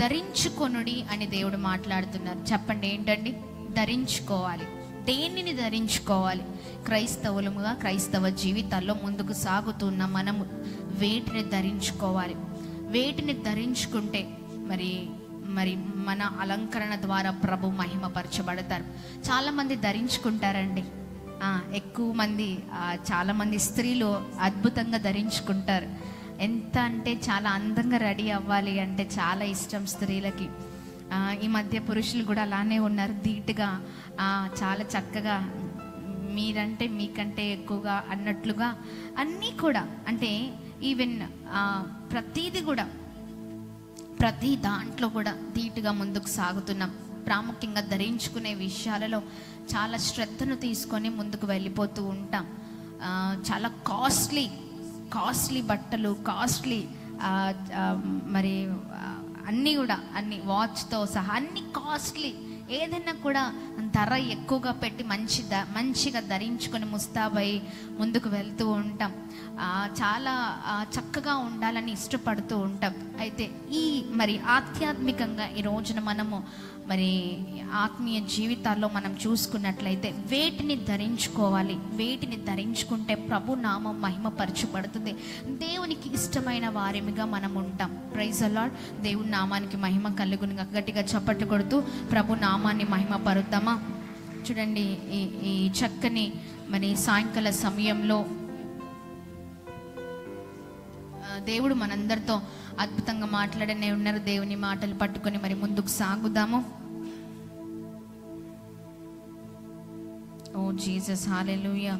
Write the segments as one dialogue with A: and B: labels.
A: ధరించుకొనుడి అని దేవుడు మాట్లాడుతున్నారు. చెప్పండి ఏంటండి? ధరించుకోవాలి. దేనిని ధరించుకోవాలి? క్రైస్తవులముగా క్రైస్తవ జీవితాల్లో ముందుకు సాగుతున్న మనము వేటిని ధరించుకోవాలి. వేటిని ధరించుకుంటే మరి మరి మన అలంకరణ ద్వారా ప్రభు మహిమపరచబడతారు. చాలామంది ధరించుకుంటారండి. ఎక్కువ మంది చాలామంది స్త్రీలు అద్భుతంగా ధరించుకుంటారు. ఎంత అంటే చాలా అందంగా రెడీ అవ్వాలి అంటే చాలా ఇష్టం స్త్రీలకి. ఈ మధ్య పురుషులు కూడా అలానే ఉన్నారు, ధీటుగా చాలా చక్కగా మీరంటే మీకంటే ఎక్కువగా అన్నట్లుగా అన్నీ కూడా, అంటే ఈవెన్ ప్రతీది కూడా ప్రతి దాంట్లో కూడా ధీటుగా ముందుకు సాగుతున్నాం. ప్రాముఖ్యంగా ధరించుకునే విషయాలలో చాలా శ్రద్ధను తీసుకొని ముందుకు వెళ్ళిపోతూ ఉంటాం. చాలా కాస్ట్లీ బట్టలు, కాస్ట్లీ మరి అన్నీ కూడా, అన్ని వాచ్తో సహా అన్ని కాస్ట్లీ, ఏదైనా కూడా ధర ఎక్కువగా పెట్టి మంచిగా ధరించుకొని ముస్తాబై ముందుకు వెళ్తూ ఉంటాం. చాలా చక్కగా ఉండాలని ఇష్టపడుతూ ఉంటాం. అయితే ఈ మరి ఆధ్యాత్మికంగా ఈ రోజున మనము మరి ఆత్మీయ జీవితాల్లో మనం చూసుకున్నట్లయితే వేటిని ధరించుకోవాలి, వేటిని ధరించుకుంటే ప్రభు నామం మహిమపరచబడుతుంది, దేవునికి ఇష్టమైన వారిగా మనం ఉంటాం. Praise the lord. దేవుని నామానికి మహిమ కలుగును. గట్టిగా చప్పట్లు కొడుతూ ప్రభు నామాన్ని మహిమపరుద్దామా? చూడండి, ఈ చక్కని మరి సాయంకాల సమయంలో దేవుడు మనందరితో అద్భుతంగా మాట్లాడనే ఉన్నారు. దేవుని మాటలు పట్టుకొని మరి ముందుకు సాగుదాము. ఓ జీసస్, హల్లెలూయా.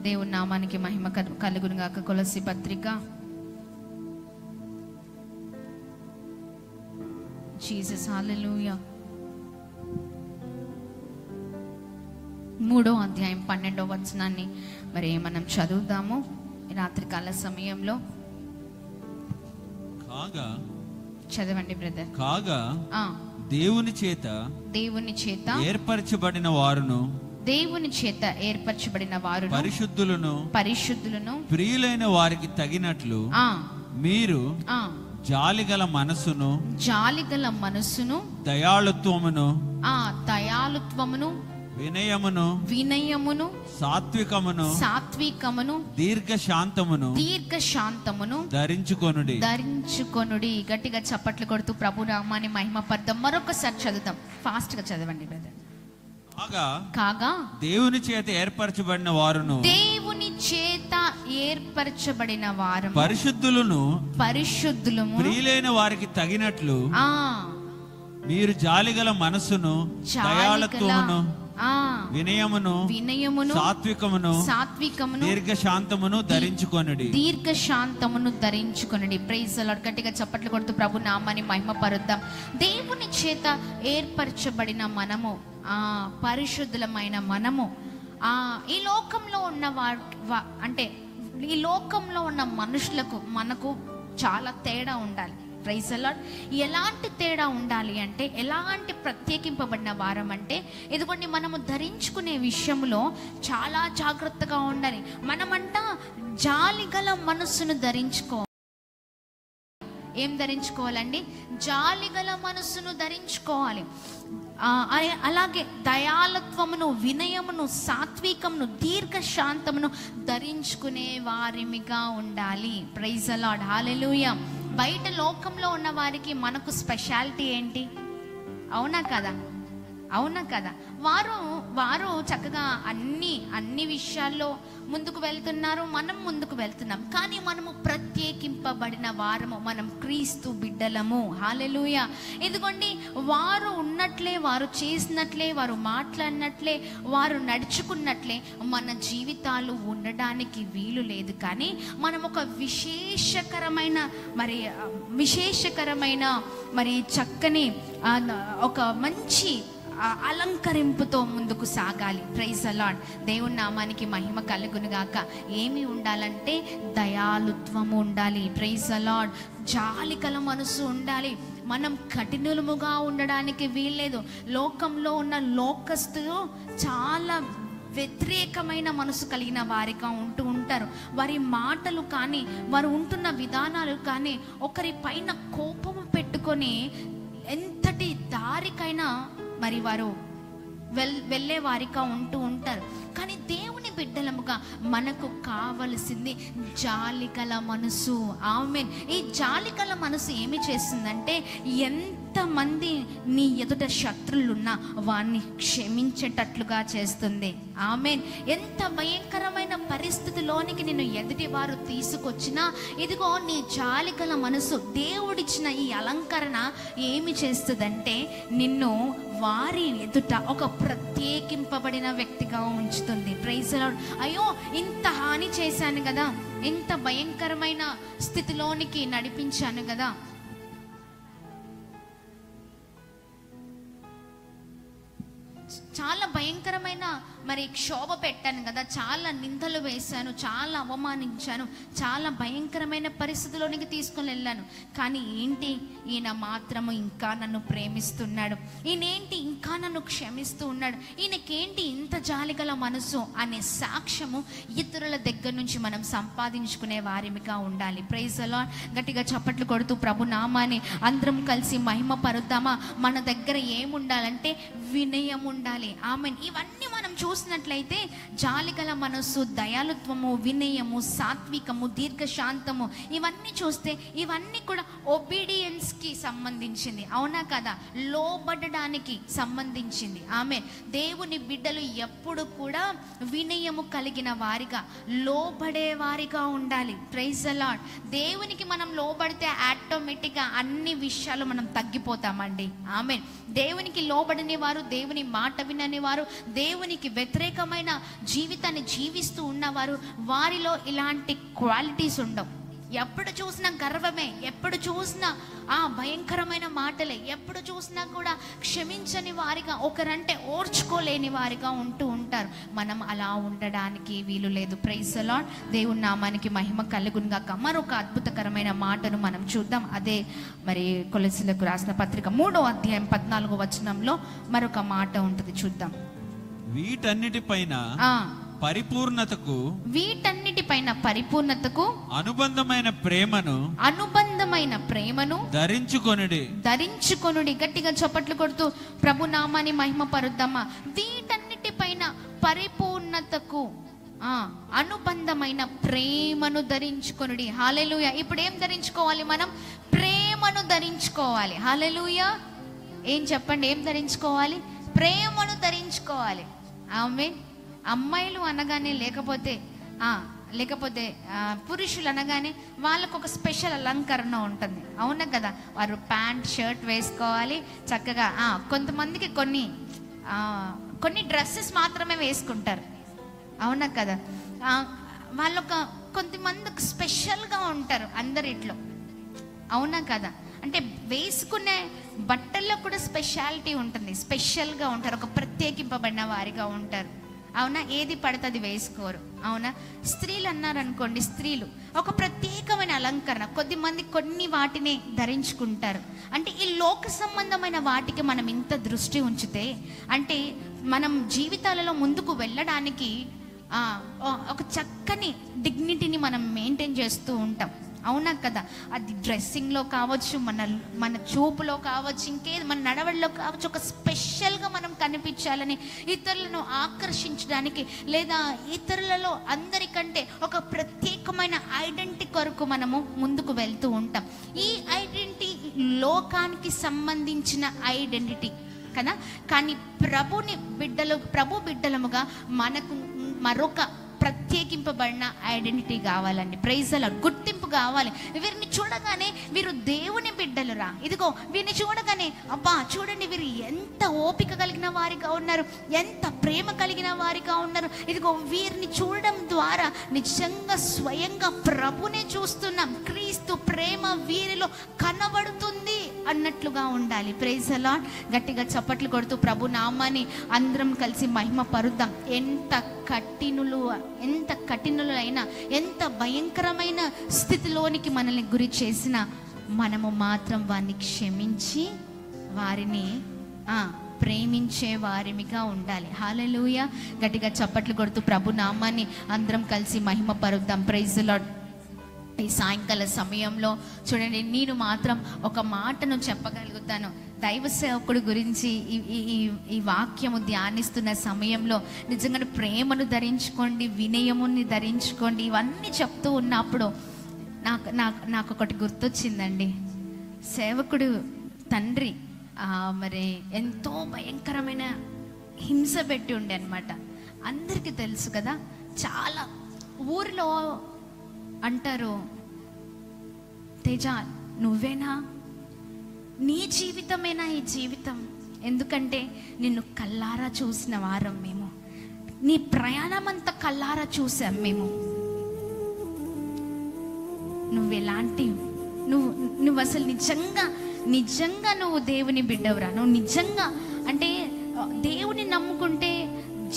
A: దేవుని నామానికి మహిమ కలుగును గాక. కొలస్సీ పత్రిక జీసస్, హల్లెలూయా, 3వ అధ్యాయం 12వ వచనాన్ని మరి మనం చదువుదాము ఈ రాత్రికాల సమయంలో. చదవండి బ్రదర్.
B: కాగా దేవుని చేత ఏర్పరచబడిన వారును,
A: దేవుని చేత ఏర్పరచబడిన వారు పరిశుద్ధులను
B: ప్రియులైన వారికి తగినట్లు మీరు జాలిగల మనసును దయాళుత్వమును వినయమును సాత్వికమును దీర్ఘశాంతమును ధరించుకొనుడి. గట్టిగా చప్పట్లు కొడుతూ ప్రభు నామాన్ని మహిమపర్దాం. మరొకసారి చదువుతాం, ఫాస్ట్ గా చదవండి బ్రదర్. కాగా దేవుని చేత ఏర్పరచబడిన వారును, పరిశుద్ధులను ప్రియులైన వారికి తగినట్లు మీరు జాలిగల మనసును దయాళుత్వమును వినయమును సాత్వికమును దీర్ఘశాంతమును ధరించుకొనుడి. Praise the lord. గట్టిగా చప్పట్లు కొడుతూ ప్రభు నామాన్ని మహిమపరుద్దాం. దేవుని చేత ఏర్పరచబడిన మనము, పరిశుద్ధులమైన మనము, ఈ లోకంలో ఉన్న అంటే ఈ లోకంలో ఉన్న మనుషులకు మనకు చాలా తేడా ఉండాలి. Praise the lord. ఎలాంటి తేడా ఉండాలి అంటే, ఎలాంటి ప్రత్యేకింపబడిన వారం అంటే, ఇదిగోండి మనము ధరించుకునే విషయంలో చాలా జాగ్రత్తగా ఉండాలి. మనమంట జాలిగల మనస్సును ఏం ధరించుకోవాలండి? జాలిగల మనస్సును ధరించుకోవాలి. అలాగే దయాళత్వమును, వినయమును, సాత్వికమును, దీర్ఘశాంతమును ధరించుకునే వారిమిగా ఉండాలి. Praise the Lord. హల్లెలూయా. బయట లోకంలో ఉన్న వారికి మనకు స్పెషాలిటీ ఏంటి? అవునా కదా? వారు చక్కగా అన్ని విషయాల్లో ముందుకు వెళ్తున్నారు, మనం ముందుకు వెళ్తున్నాం. కానీ మనము ప్రత్యేకింపబడిన వారము, మనం క్రీస్తు బిడ్డలము. హల్లెలూయా. ఇదిగోండి, వారు ఉన్నట్లే, వారు చేసినట్లే, వారు మాట్లాడినట్లే, వారు నడుచుకున్నట్లే మన జీవితాలు ఉండడానికి వీలు లేదు. కానీ మనం ఒక విశేషకరమైన మరి చక్కని ఒక మంచి అలంకరింపుతో ముందుకు సాగాలి. Praise the lord. దేవుని నామానికి మహిమ కలుగును గాక. ఏమి ఉండాలంటే దయాళుత్వము ఉండాలి. Praise the lord. జాలికల మనసు ఉండాలి. మనం కఠినముగా ఉండడానికి వీల్లేదు. లోకంలో ఉన్న లోకస్తులు చాలా వ్యతిరేకమైన మనసు కలిగిన వారిగా ఉంటారు. వారి మాటలు కానీ, వారు ఉంటున్న విధానాలు కానీ, ఒకరి పైన కోపము పెట్టుకొని
A: ఎంతటి దారికైనా మరి వారు వెళ్ళే వారిగా ఉంటూ ఉంటారు. కానీ దేవుని బిడ్డలముగా మనకు కావలసింది జాలిగల మనసు. ఆమేన్. ఈ జాలిగల మనసు ఏమి చేస్తుందంటే, ఎంతమంది నీ ఎదుట శత్రులున్నా వారిని క్షమించేటట్లుగా చేస్తుంది. ఆమేన్. ఎంత భయంకరమైన పరిస్థితిలోనికి నిన్ను ఎదుటి వారు తీసుకొచ్చినా, ఇదిగో నీ జాలిగల మనసు, దేవుడిచ్చిన ఈ అలంకరణ ఏమి చేస్తుందంటే, నిన్ను వారి ఎదుట ఒక ప్రత్యేకింపబడిన వ్యక్తిగా ఉంచుతుంది. Praise the lord. అయ్యో, ఇంత హాని చేశాను కదా, ఇంత భయంకరమైన స్థితిలోనికి నడిపించాను కదా, చాలా భయంకరమైన మరి క్షోభ పెట్టాను కదా, చాలా నిందలు వేశాను, చాలా అవమానించాను, చాలా భయంకరమైన పరిస్థితిలోనికి తీసుకొని వెళ్ళాను. కానీ ఏంటి, ఈయన మాత్రము ఇంకా నన్ను ప్రేమిస్తున్నాడు, ఈయనేంటి ఇంకా నన్ను క్షమిస్తూ ఉన్నాడు, ఈయనకేంటి ఇంత జాలిగల మనసు అనే సాక్ష్యము ఇతరుల దగ్గర నుంచి మనం సంపాదించుకునే వారిగా ఉండాలి. Praise the lord. గట్టిగా చప్పట్లు కొడుతూ ప్రభు నామాన్ని అందరం కలిసి మహిమ పరుద్దామా. మన దగ్గర ఏముండాలంటే వినయం ఉండాలి. ఆమేన్. ఇవన్నీ మనం చూసినట్లయితే జాలిగల మనస్సు, దయాలుత్వము, వినయము, సాత్వికము, దీర్ఘశాంతము, ఇవన్నీ చూస్తే ఇవన్నీ కూడా ఒబీడియన్స్ కి సంబంధించింది. అవునా కదా? లోబడడానికి సంబంధించింది. ఆమేన్. దేవుని బిడ్డలు ఎప్పుడు కూడా వినయము కలిగిన వారిగా, లోబడే వారిగా ఉండాలి. Praise the lord. దేవునికి మనం లోబడితే ఆటోమేటిక్గా అన్ని విషయాలు మనం తగ్గిపోతామండి. ఆమేన్. దేవునికి లోబడని వారు, దేవుని మాట వినని వారు, దేవునికి వ్యతిరేకమైన జీవితాన్ని జీవిస్తూ ఉన్నవారు, వారిలో ఇలాంటి క్వాలిటీస్ ఉండవు. ఎప్పుడు చూసినా గర్వమే, ఎప్పుడు చూసినా భయంకరమైన మాటలే, ఎప్పుడు చూసినా కూడా క్షమించని వారిగా, ఒకరంటే ఓర్చుకోలేని వారిగా ఉంటూ ఉంటారు. మనం అలా ఉండడానికి వీలు లేదు. Praise the lord. దేవుని నామానికి మహిమ కలుగును గాక. మరొక అద్భుతకరమైన మాటను మనం చూద్దాం. అదే మరి కొలస్సీలకు రాసిన పత్రిక 3వ అధ్యాయం 14వ వచనంలో మరొక మాట ఉంటుంది, చూద్దాం.
C: వీటన్నిటిపైన పరిపూర్ణతకు అనుబంధమైన ప్రేమను
A: ధరించుకొనుడి. గట్టిగా చప్పట్లు కొడుతూ ప్రభు నామాన్ని మహిమ పరుద్దామా. వీటన్నిటిపైన పరిపూర్ణతకు అనుబంధమైన ప్రేమను ధరించుకొనుడి. హల్లెలూయా. ఇప్పుడు ఏం ధరించుకోవాలి మనం? ప్రేమను ధరించుకోవాలి. హల్లెలూయా. ఏం చెప్పండి, ఏం ధరించుకోవాలి? ప్రేమను ధరించుకోవాలి. ఆమేన్. అమ్మాయిలు అనగానే లేకపోతే పురుషులు అనగానే వాళ్ళకు ఒక స్పెషల్ అలంకరణ ఉంటుంది. అవునా కదా? వారు ప్యాంట్ షర్ట్ వేసుకోవాలి చక్కగా. కొంతమందికి కొన్ని డ్రెస్సెస్ మాత్రమే వేసుకుంటారు. అవునా కదా? కొంతమందికి స్పెషల్గా ఉంటారు అందరిట్లో. అవునా కదా? అంటే వేసుకునే బట్టల్లో కూడా స్పెషాలిటీ ఉంటుంది, స్పెషల్గా ఉంటారు, ఒక ప్రత్యేకింపబడిన వారిగా ఉంటారు. అవునా? ఏది పడుతుంది వేసుకోరు. అవునా? స్త్రీలు అన్నారనుకోండి, స్త్రీలు ఒక ప్రత్యేకమైన అలంకరణ, కొద్దిమంది కొన్ని వాటిని ధరించుకుంటారు. అంటే ఈ లోక సంబంధమైన వాటికి మనం ఇంత దృష్టి ఉంచితే, అంటే మనం జీవితాలలో ముందుకు వెళ్ళడానికి ఒక చక్కని డిగ్నిటీని మనం మెయింటైన్ చేస్తూ ఉంటాం. అవునా కదా? అది డ్రెస్సింగ్లో కావచ్చు, మన చూపులో కావచ్చు, ఇంకేది మన నడవడిలో కావచ్చు, ఒక స్పెషల్గా మనం కనిపించాలని, ఇతరులను ఆకర్షించడానికి, లేదా ఇతరులలో అందరికంటే ఒక ప్రత్యేకమైన ఐడెంటిటీ కొరకు మనము ముందుకు వెళ్తూ ఉంటాం. ఈ ఐడెంటిటీ లోకానికి సంబంధించిన ఐడెంటిటీ కదా. కానీ ప్రభు బిడ్డలముగా మనకు మరొక ప్రత్యేకింపబడిన ఐడెంటిటీ కావాలండి. Praise the lord. గుర్తింపు కావాలి. వీరిని చూడగానే వీరు దేవుని బిడ్డలురా, ఇదిగో వీరిని చూడగానే అబ్బా చూడండి వీరు ఎంత ఓపిక కలిగిన వారిగా ఉన్నారు, ఎంత ప్రేమ కలిగిన వారిగా ఉన్నారు, ఇదిగో వీరిని చూడడం ద్వారా నిజంగా స్వయంగా ప్రభునే చూస్తున్నాం, క్రీస్తు ప్రేమ వీరిలో కనబడుతుంది అన్నట్లుగా ఉండాలి. Praise the lord. గట్టిగా చప్పట్లు కొడుతూ ప్రభు నామాన్ని అందరం కలిసి మహిమ పరుద్దాం. ఎంత కఠినులు అయినా, ఎంత భయంకరమైన స్థితిలోనికి మనల్ని గురి చేసినా, మనము మాత్రం వారిని క్షమించి వారిని ప్రేమించే వారిగా ఉండాలి. హల్లెలూయా. గట్టిగా చప్పట్లు కొడుతూ ప్రభు నామాన్ని అందరం కలిసి మహిమ పరుద్దాం. Praise the lord. ఈ సాయంకాల సమయంలో చూడండి, నేను మాత్రం ఒక మాటను చెప్పగలుగుతాను. దైవ సేవకుడి గురించి ఈ వాక్యము ధ్యానిస్తున్న సమయంలో నిజంగా ప్రేమను ధరించుకోండి, వినయముని ధరించుకోండి, ఇవన్నీ చెప్తూ ఉన్నప్పుడు నాకు ఒకటి గుర్తొచ్చిందండి. సేవకుడు తండ్రి మరి ఎంతో భయంకరమైన హింస పెట్టి ఉండే అనమాట. అందరికీ తెలుసు కదా. చాలా ఊరిలో అంటారు, తేజ నువ్వేనా, నీ జీవితమేనా ఈ జీవితం? ఎందుకంటే నిన్ను కల్లారా చూసిన వారం మేము, నీ ప్రయాణం అంతా కల్లారా చూసాం మేము. నువ్వు అసలు నిజంగా నువ్వు దేవుని బిడ్డవురా, నువ్వు నిజంగా అంటే దేవుని నమ్ముకుంటే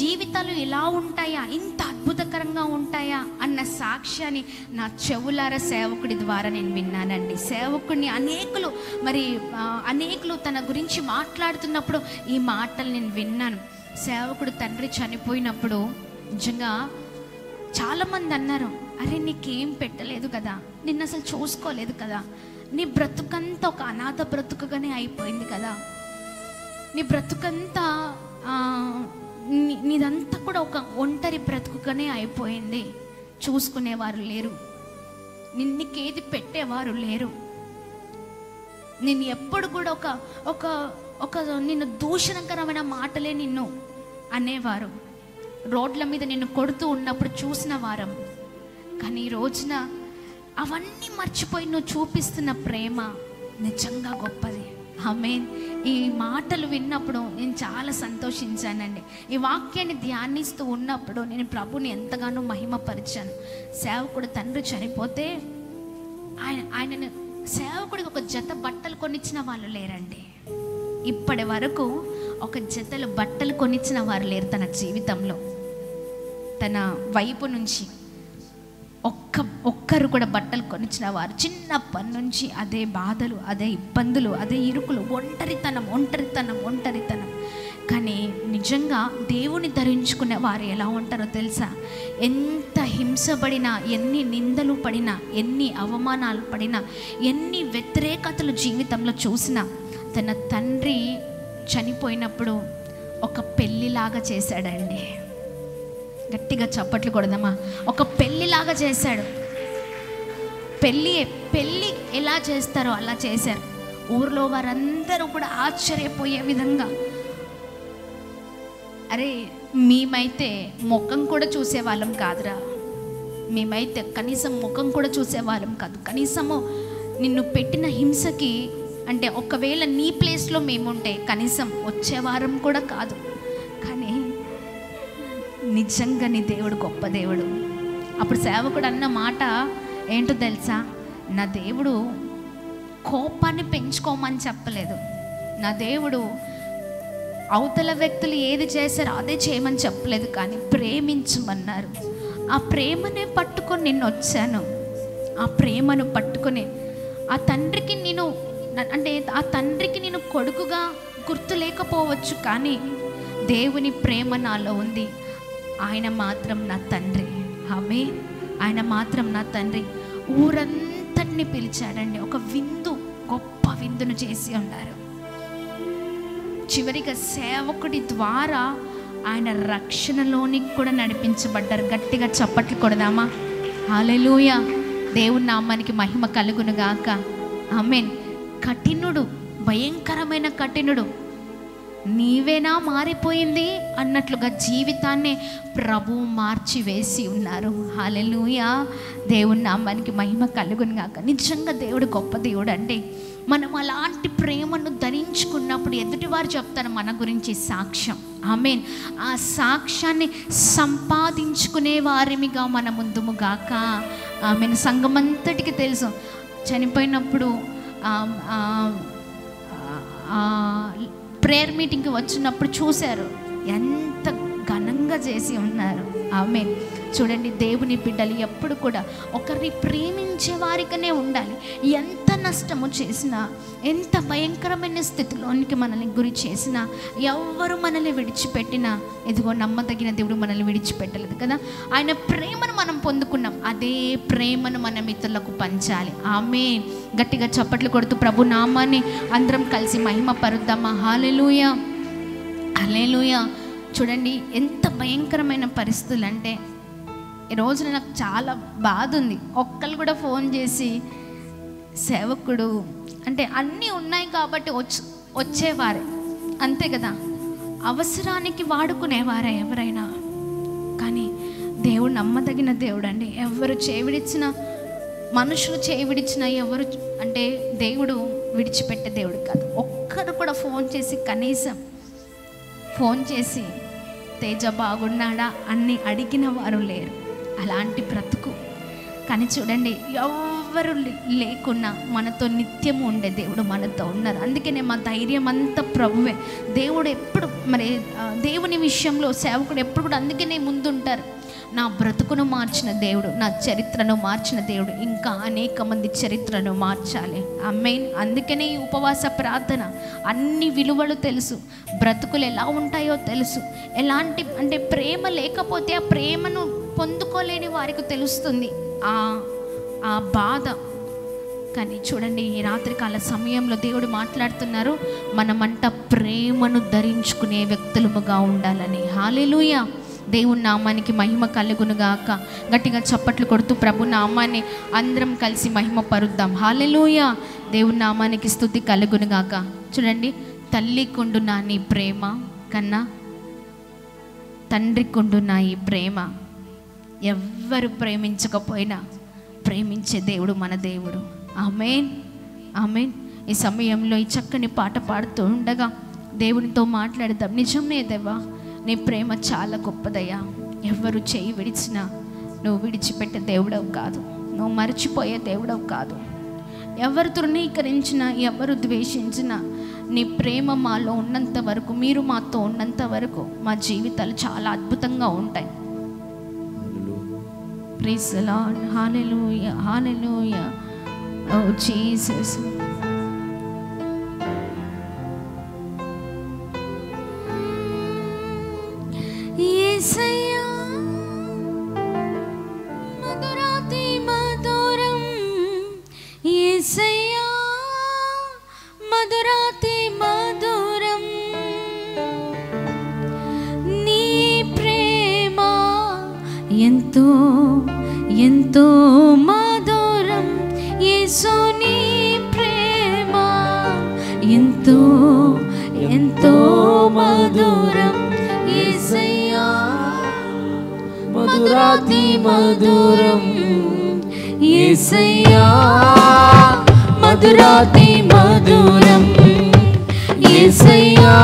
A: జీవితాలు ఎలా ఉంటాయా, ఇంత అద్భుతకరంగా ఉంటాయా అన్న సాక్ష్యాన్ని నా చెవులార సేవకుడి ద్వారా నేను విన్నానండి. సేవకుడిని అనేకులు తన గురించి మాట్లాడుతున్నప్పుడు ఈ మాటలు నేను విన్నాను. సేవకుడు తండ్రి చనిపోయినప్పుడు నిజంగా చాలామంది అన్నారు, అరే నీకేం పెట్టలేదు కదా, నిన్ను అసలు చూసుకోలేదు కదా, నీ బ్రతుకంతా ఒక అనాథ బ్రతుకుగానే అయిపోయింది కదా, నీ బ్రతుకంతా నీదంతా కూడా ఒక ఒంటరి బ్రతుకుగానే అయిపోయింది, చూసుకునేవారు లేరు, నిన్నుకేది పెట్టేవారు లేరు, నిన్ను ఎప్పుడు కూడా ఒక నిన్ను దూషణకరమైన మాటలే నిన్ను అనేవారు, రోడ్ల మీద నిన్ను కొడుతూ ఉన్నప్పుడు చూసిన వారం. కానీ ఈ రోజున అవన్నీ మర్చిపోయి నువ్వు చూపిస్తున్న ప్రేమ నిజంగా గొప్పది. ఆమేన్. ఈ మాటలు విన్నప్పుడు నేను చాలా సంతోషించానండి. ఈ వాక్యాన్ని ధ్యానిస్తూ ఉన్నప్పుడు నేను ప్రభుని ఎంతగానో మహిమపరిచాను. సేవకుడు తండ్రి చనిపోతే ఆయనను సేవకుడికి ఒక జత బట్టలు కొనిచ్చిన వాళ్ళు లేరండి. ఇప్పటి వరకు ఒక జతలు బట్టలు కొనిచ్చిన వారు లేరు తన జీవితంలో. తన వైపు నుంచి ఒక్కరు కూడా బట్టలు కొనిచ్చిన వారు. చిన్నప్పటి నుంచి అదే బాధలు, అదే ఇబ్బందులు, అదే ఇరుకులు, ఒంటరితనం. కానీ నిజంగా దేవుని ధరించుకునే వారు ఎలా ఉంటారో తెలుసా? ఎంత హింసపడినా, ఎన్ని నిందలు పడినా, ఎన్ని అవమానాలు పడినా, ఎన్ని వ్యతిరేకతలు జీవితంలో చూసినా తన తండ్రి చనిపోయినప్పుడు ఒక పెళ్ళిలాగా చేశాడండి. గట్టిగా చప్పట్లు కొడదామా? ఒక పెళ్ళిలాగా చేశాడు. పెళ్ళి ఎలా చేస్తారో అలా చేశారు. ఊర్లో వారందరూ కూడా ఆశ్చర్యపోయే విధంగా. అరే మేమైతే ముఖం కూడా చూసేవాళ్ళం కాదురా, మేమైతే కనీసం ముఖం కూడా చూసేవాళ్ళం కాదు. కనీసము నిన్ను పెట్టిన హింసకి అంటే ఒకవేళ నీ ప్లేస్లో మేముంటే కనీసం వచ్చేవారం కూడా కాదు. కానీ నిజంగా నీ దేవుడు గొప్ప దేవుడు. అప్పుడు సేవకుడు అన్న మాట ఏంటో తెలుసా? నా దేవుడు కోపాన్ని పెంచుకోమని చెప్పలేదు. నా దేవుడు అవతల వ్యక్తులు ఏది చేశారో అదే చేయమని చెప్పలేదు, కానీ ప్రేమించమన్నారు. ఆ ప్రేమనే పట్టుకొని నిన్ను వచ్చాను. ఆ ప్రేమను పట్టుకొని ఆ తండ్రికి నేను కొడుకుగా గుర్తు లేకపోవచ్చు, కానీ దేవుని ప్రేమ నాలో ఉంది. ఆయన మాత్రం నా తండ్రి. ఆమె ఆయన మాత్రం నా తండ్రి. ఊరంతటిని పిలిచాడండి. ఒక విందు, గొప్ప విందును చేసి ఉన్నారు. చివరిగా సేవకుడి ద్వారా ఆయన రక్షణలోనికి కూడా నడిపించబడ్డారు. గట్టిగా చప్పట్లు కొడదామా? హల్లెలూయా. దేవుని నామానికి మహిమ కలుగును గాక. ఆమేన్. కఠినుడు, భయంకరమైన కఠినుడు, నీవేనా మారిపోయింది అన్నట్లుగా జీవితాన్ని ప్రభువు మార్చి వేసి ఉన్నారు. హల్లెలూయా. దేవుని నామానికి మహిమ కలుగును గాక. నిజంగా దేవుడు గొప్ప దేవుడు అండి. మనం అలాంటి ప్రేమను ధరించుకున్నప్పుడు ఎదుటివారు చెప్తారు మన గురించి సాక్ష్యం. ఆమేన్. ఆ సాక్ష్యాన్ని సంపాదించుకునే వారిమిగా మన ముందుము గాక. ఆమేన్. సంఘమంతటికి తెలుసు, చనిపోయినప్పుడు ప్రేయర్ మీటింగ్కి వచ్చినప్పుడు చూశారు ఎంత ఘనంగా చేసి ఉన్నారు. ఆమేన్. చూడండి, దేవుని బిడ్డలు ఎప్పుడు కూడా ఒకరిని ప్రేమించే వారికనే ఉండాలి. ఎంత నష్టము చేసినా, ఎంత భయంకరమైన స్థితిలోనికి మనల్ని గురి చేసినా, ఎవ్వరు మనల్ని విడిచిపెట్టినా, ఇదిగో నమ్మదగిన దేవుడు మనల్ని విడిచిపెట్టలేదు కదా. ఆయన ప్రేమను మనం పొందుకున్నాం, అదే ప్రేమను మనం ఇతరులకు పంచాలి. ఆమేన్. గట్టిగా చప్పట్లు కొడుతూ ప్రభు నామాన్ని అందరం కలిసి మహిమ పరుద్దామా. హల్లెలూయా, హల్లెలూయా. చూడండి ఎంత భయంకరమైన పరిస్థితులు అంటే, ఈ రోజున నాకు చాలా బాధ ఉంది. ఒక్కళ్ళు కూడా ఫోన్ చేసి సేవకుడు అంటే అన్నీ ఉన్నాయి కాబట్టి వచ్చేవారే, అంతే కదా, అవసరానికి వాడుకునేవారే ఎవరైనా. కానీ దేవుడు నమ్మదగిన దేవుడు అండి. ఎవరు చేవిడిచ్చినా, మనుషులు చేవిడిచ్చినా, ఎవరు అంటే దేవుడు విడిచిపెట్టే దేవుడు కాదు. ఒక్కరు కూడా ఫోన్ చేసి, కనీసం ఫోన్ చేసి తేజ బాగున్నాడా అని అడిగిన వారు లేరు. అలాంటి బ్రతుకు. కానీ చూడండి, ఎవరు లేకున్నా మనతో నిత్యము ఉండే దేవుడు మనతో ఉన్నారు. అందుకనే మా ధైర్యం అంతా ప్రభువే. దేవుడు ఎప్పుడు మరి దేవుని విషయంలో సేవకుడు ఎప్పుడు కూడా అందుకనే ముందుంటారు. నా బ్రతుకును మార్చిన దేవుడు, నా చరిత్రను మార్చిన దేవుడు ఇంకా అనేక మంది చరిత్రను మార్చాలి. ఆమేన్. అందుకనే ఈ ఉపవాస ప్రార్థన. అన్ని విలువలు తెలుసు, బ్రతుకులు ఎలా ఉంటాయో తెలుసు. ఎలాంటి అంటే ప్రేమ లేకపోతే ఆ ప్రేమను పొందుకోలేని వారికి తెలుస్తుంది ఆ బాధ. కానీ చూడండి, ఈ రాత్రికాల సమయంలో దేవుడు మాట్లాడుతున్నారు, మనమంట ప్రేమను ధరించుకునే వ్యక్తులముగా ఉండాలని. హల్లెలూయా. దేవుని నామానికి మహిమ కలుగునుగాక. గట్టిగా చప్పట్లు కొడుతూ ప్రభు నామాన్ని అందరం కలిసి మహిమ పరుద్దాం. హల్లెలూయా. దేవుని నామానికి స్తుతి కలుగునుగాక. చూడండి, తల్లి కొండునా నీ ప్రేమ కన్నా తండ్రి కొండునా ఈ ప్రేమ. ఎవ్వరు ప్రేమించకపోయినా ప్రేమించే దేవుడు మన దేవుడు. ఆమేన్, ఆమేన్. ఈ సమయంలో ఈ చక్కని పాట పాడుతూ ఉండగా దేవునితో మాట్లాడదాం. నిజమే దేవా, నీ ప్రేమ చాలా గొప్పదయ్యా. ఎవరు చేయి విడిచినా నువ్వు విడిచిపెట్టే దేవుడవు కాదు, నువ్వు మర్చిపోయే దేవుడవు కాదు. ఎవరు తృణీకరించినా, ఎవరు ద్వేషించినా, నీ ప్రేమ మాలో ఉన్నంత వరకు, మీరు మాతో ఉన్నంత వరకు మా జీవితాలు చాలా అద్భుతంగా ఉంటాయి. Praise the Lord. Hallelujah, hallelujah. O Jesus. యేసయ్యా మధురాతి మధురం, యేసయ్యా మధురాతి మధురం, నీ ప్రేమ ఎంతో ఎంతో మధురం. యేసు నీ ప్రేమ ఎంతో ఎంతో మధురం. యేసయ్యా
D: మధురాతి మధురం, యేసయ్యా మధురాతి మధురం, యేసయ్యా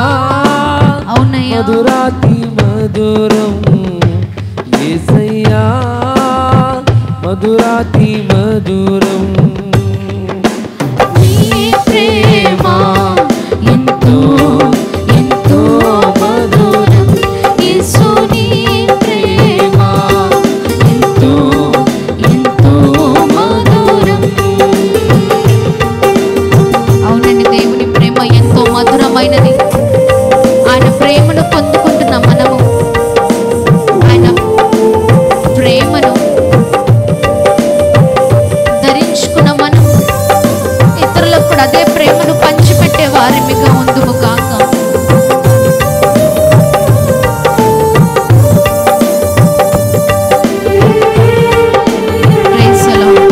A: అవునయ్యా
D: మధురాతి మధురం, యేసయ్యా మధురాతి మధురం.
A: నీ ప్రేమ ఎంతో ఎంతో మధురం. యేసు నీ ప్రేమ ఎంతో ఎంతో మధురం. అవునండి, దేవుని ప్రేమ ఎంతో మధురమైనది. ఆయన ప్రేమను పొందుకుంటున్నాం మనము. ఆయన ప్రేమను ధరించుకున్న మనం ఇతరులకు కూడా అదే ప్రేమను పంచిపెట్టే వారిగా ఉందుము కాక. Praise the Lord.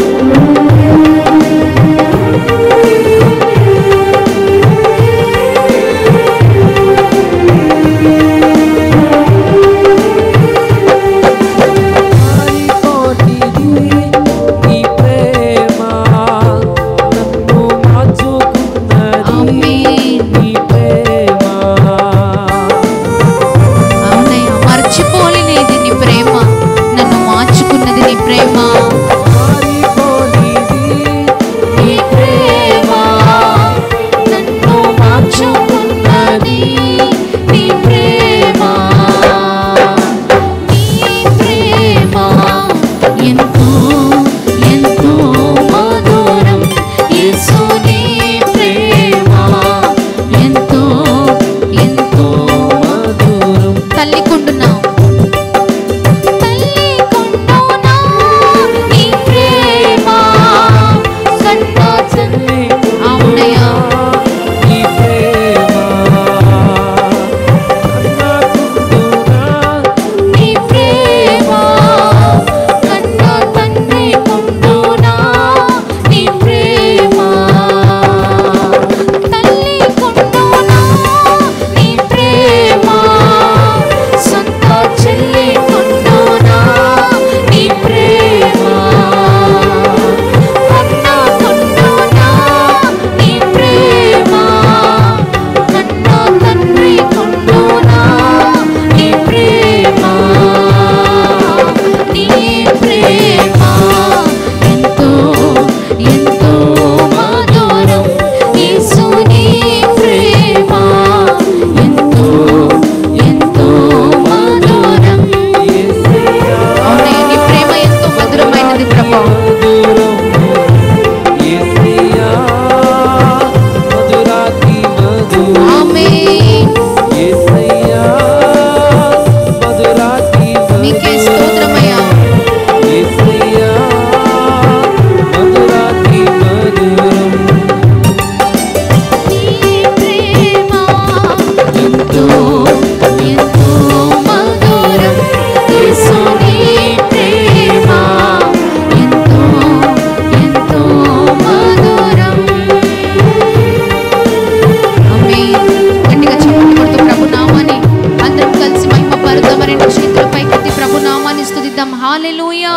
A: Hallelujah,